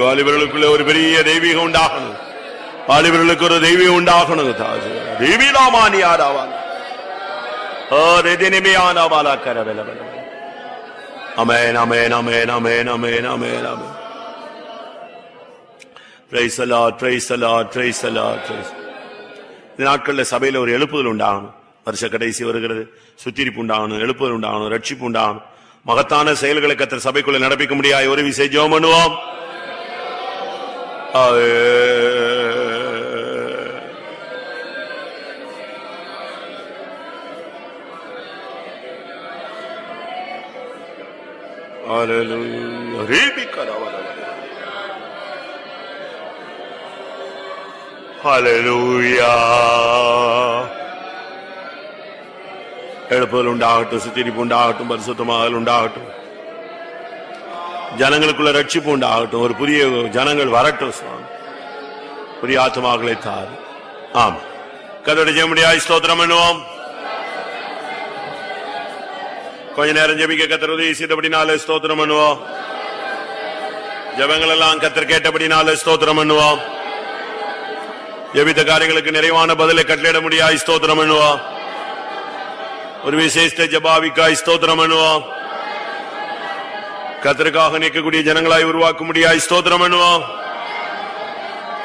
வாலிபர்களுக்குள்ள ஒரு பெரிய தெய்வீகம் உண்டாகணும். வாலிபர்களுக்கு ஒரு தெய்வீகம் உண்டாகணும். ஆமென் ஆமென் ஆமென் ஆமென் ஆமென் ஆமென் ஆமென். Praise the Lord praise the Lord praise the Lord. இந்த நாட்கள்ல சபையில ஒரு எழுப்புதல் உண்டாகணும். வருஷ கடைசி வருகிறது. சுத்திரிப்பு உண்டாகணும், எழுப்புதல் உண்டாகணும், ரட்சிப்பு உண்டாகணும். மகத்தான செயல்களை கர்த்தர் சபைக்குள்ள நடப்பிக்க முடியாது. ஒரு விசை ஜெபம் பண்ணுவோம். எழுப்புதல் உண்டாகட்டும், சுத்திரிப்பு உண்டாகட்டும், பரிசுத்தமாகல் உண்டாகட்டும், ஜனங்களுக்குள்ள ரட்சிப்பு உண்டாகட்டும், ஒரு புதிய ஜனங்கள் வரட்டும், புதிய ஆத்மாக்களை தாரு. ஆம், கர்த்தருடைய ஜெபமுடியாய் ஸ்தோத்திரம் பண்ணுவோம். கொஞ்ச நேரம் ஜெபிக்க கர்த்தர் உதவி செய்தபடினாலே ஸ்தோத்திரம் பண்ணுவோம். ஜெபங்கள் எல்லாம் கர்த்தர் கேட்டபடினாலே ஸ்தோத்திரம் பண்ணுவோம். ஜெபித்த காரியங்களுக்கு நிறைவான பதிலை கட்டளையிட முடியாய் ஸ்தோத்திரம் பண்ணுவோம். ஒரு விசேஷ ஜபாவிக்காய் ஸ்தோத்திரம் பண்ணுவோம். கர்த்தருக்காக நிற்கக்கூடிய ஜனங்களாய் உருவாக்க முடியாய் ஸ்தோத்திரம் பண்ணுவோம்.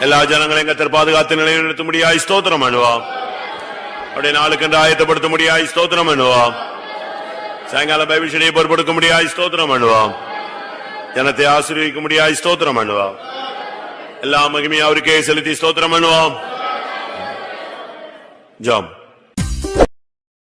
எல்லா ஜனங்களையும் கர்த்தர் பாதுகாத்து நிலைநிறுத்த முடியாய் ஸ்தோத்திரம் பண்ணுவோம். அப்படியே நாளுக்கென்று ஆயத்தப்படுத்த முடியாய் ஸ்தோத்திரம் பண்ணுவோம். சாயங்காலம் பைபிள் ஸ்டடியை பொறுப்படுத்த முடியாய் ஸ்தோத்திரம் பண்ணுவோம். ஜனத்தை ஆசீர்வதிக்க முடியாய் ஸ்தோத்திரம் பண்ணுவோம். எல்லா மகிமையும் அவருக்கே செலுத்தி ஸ்தோத்திரம் பண்ணுவோம். ஜெபம்.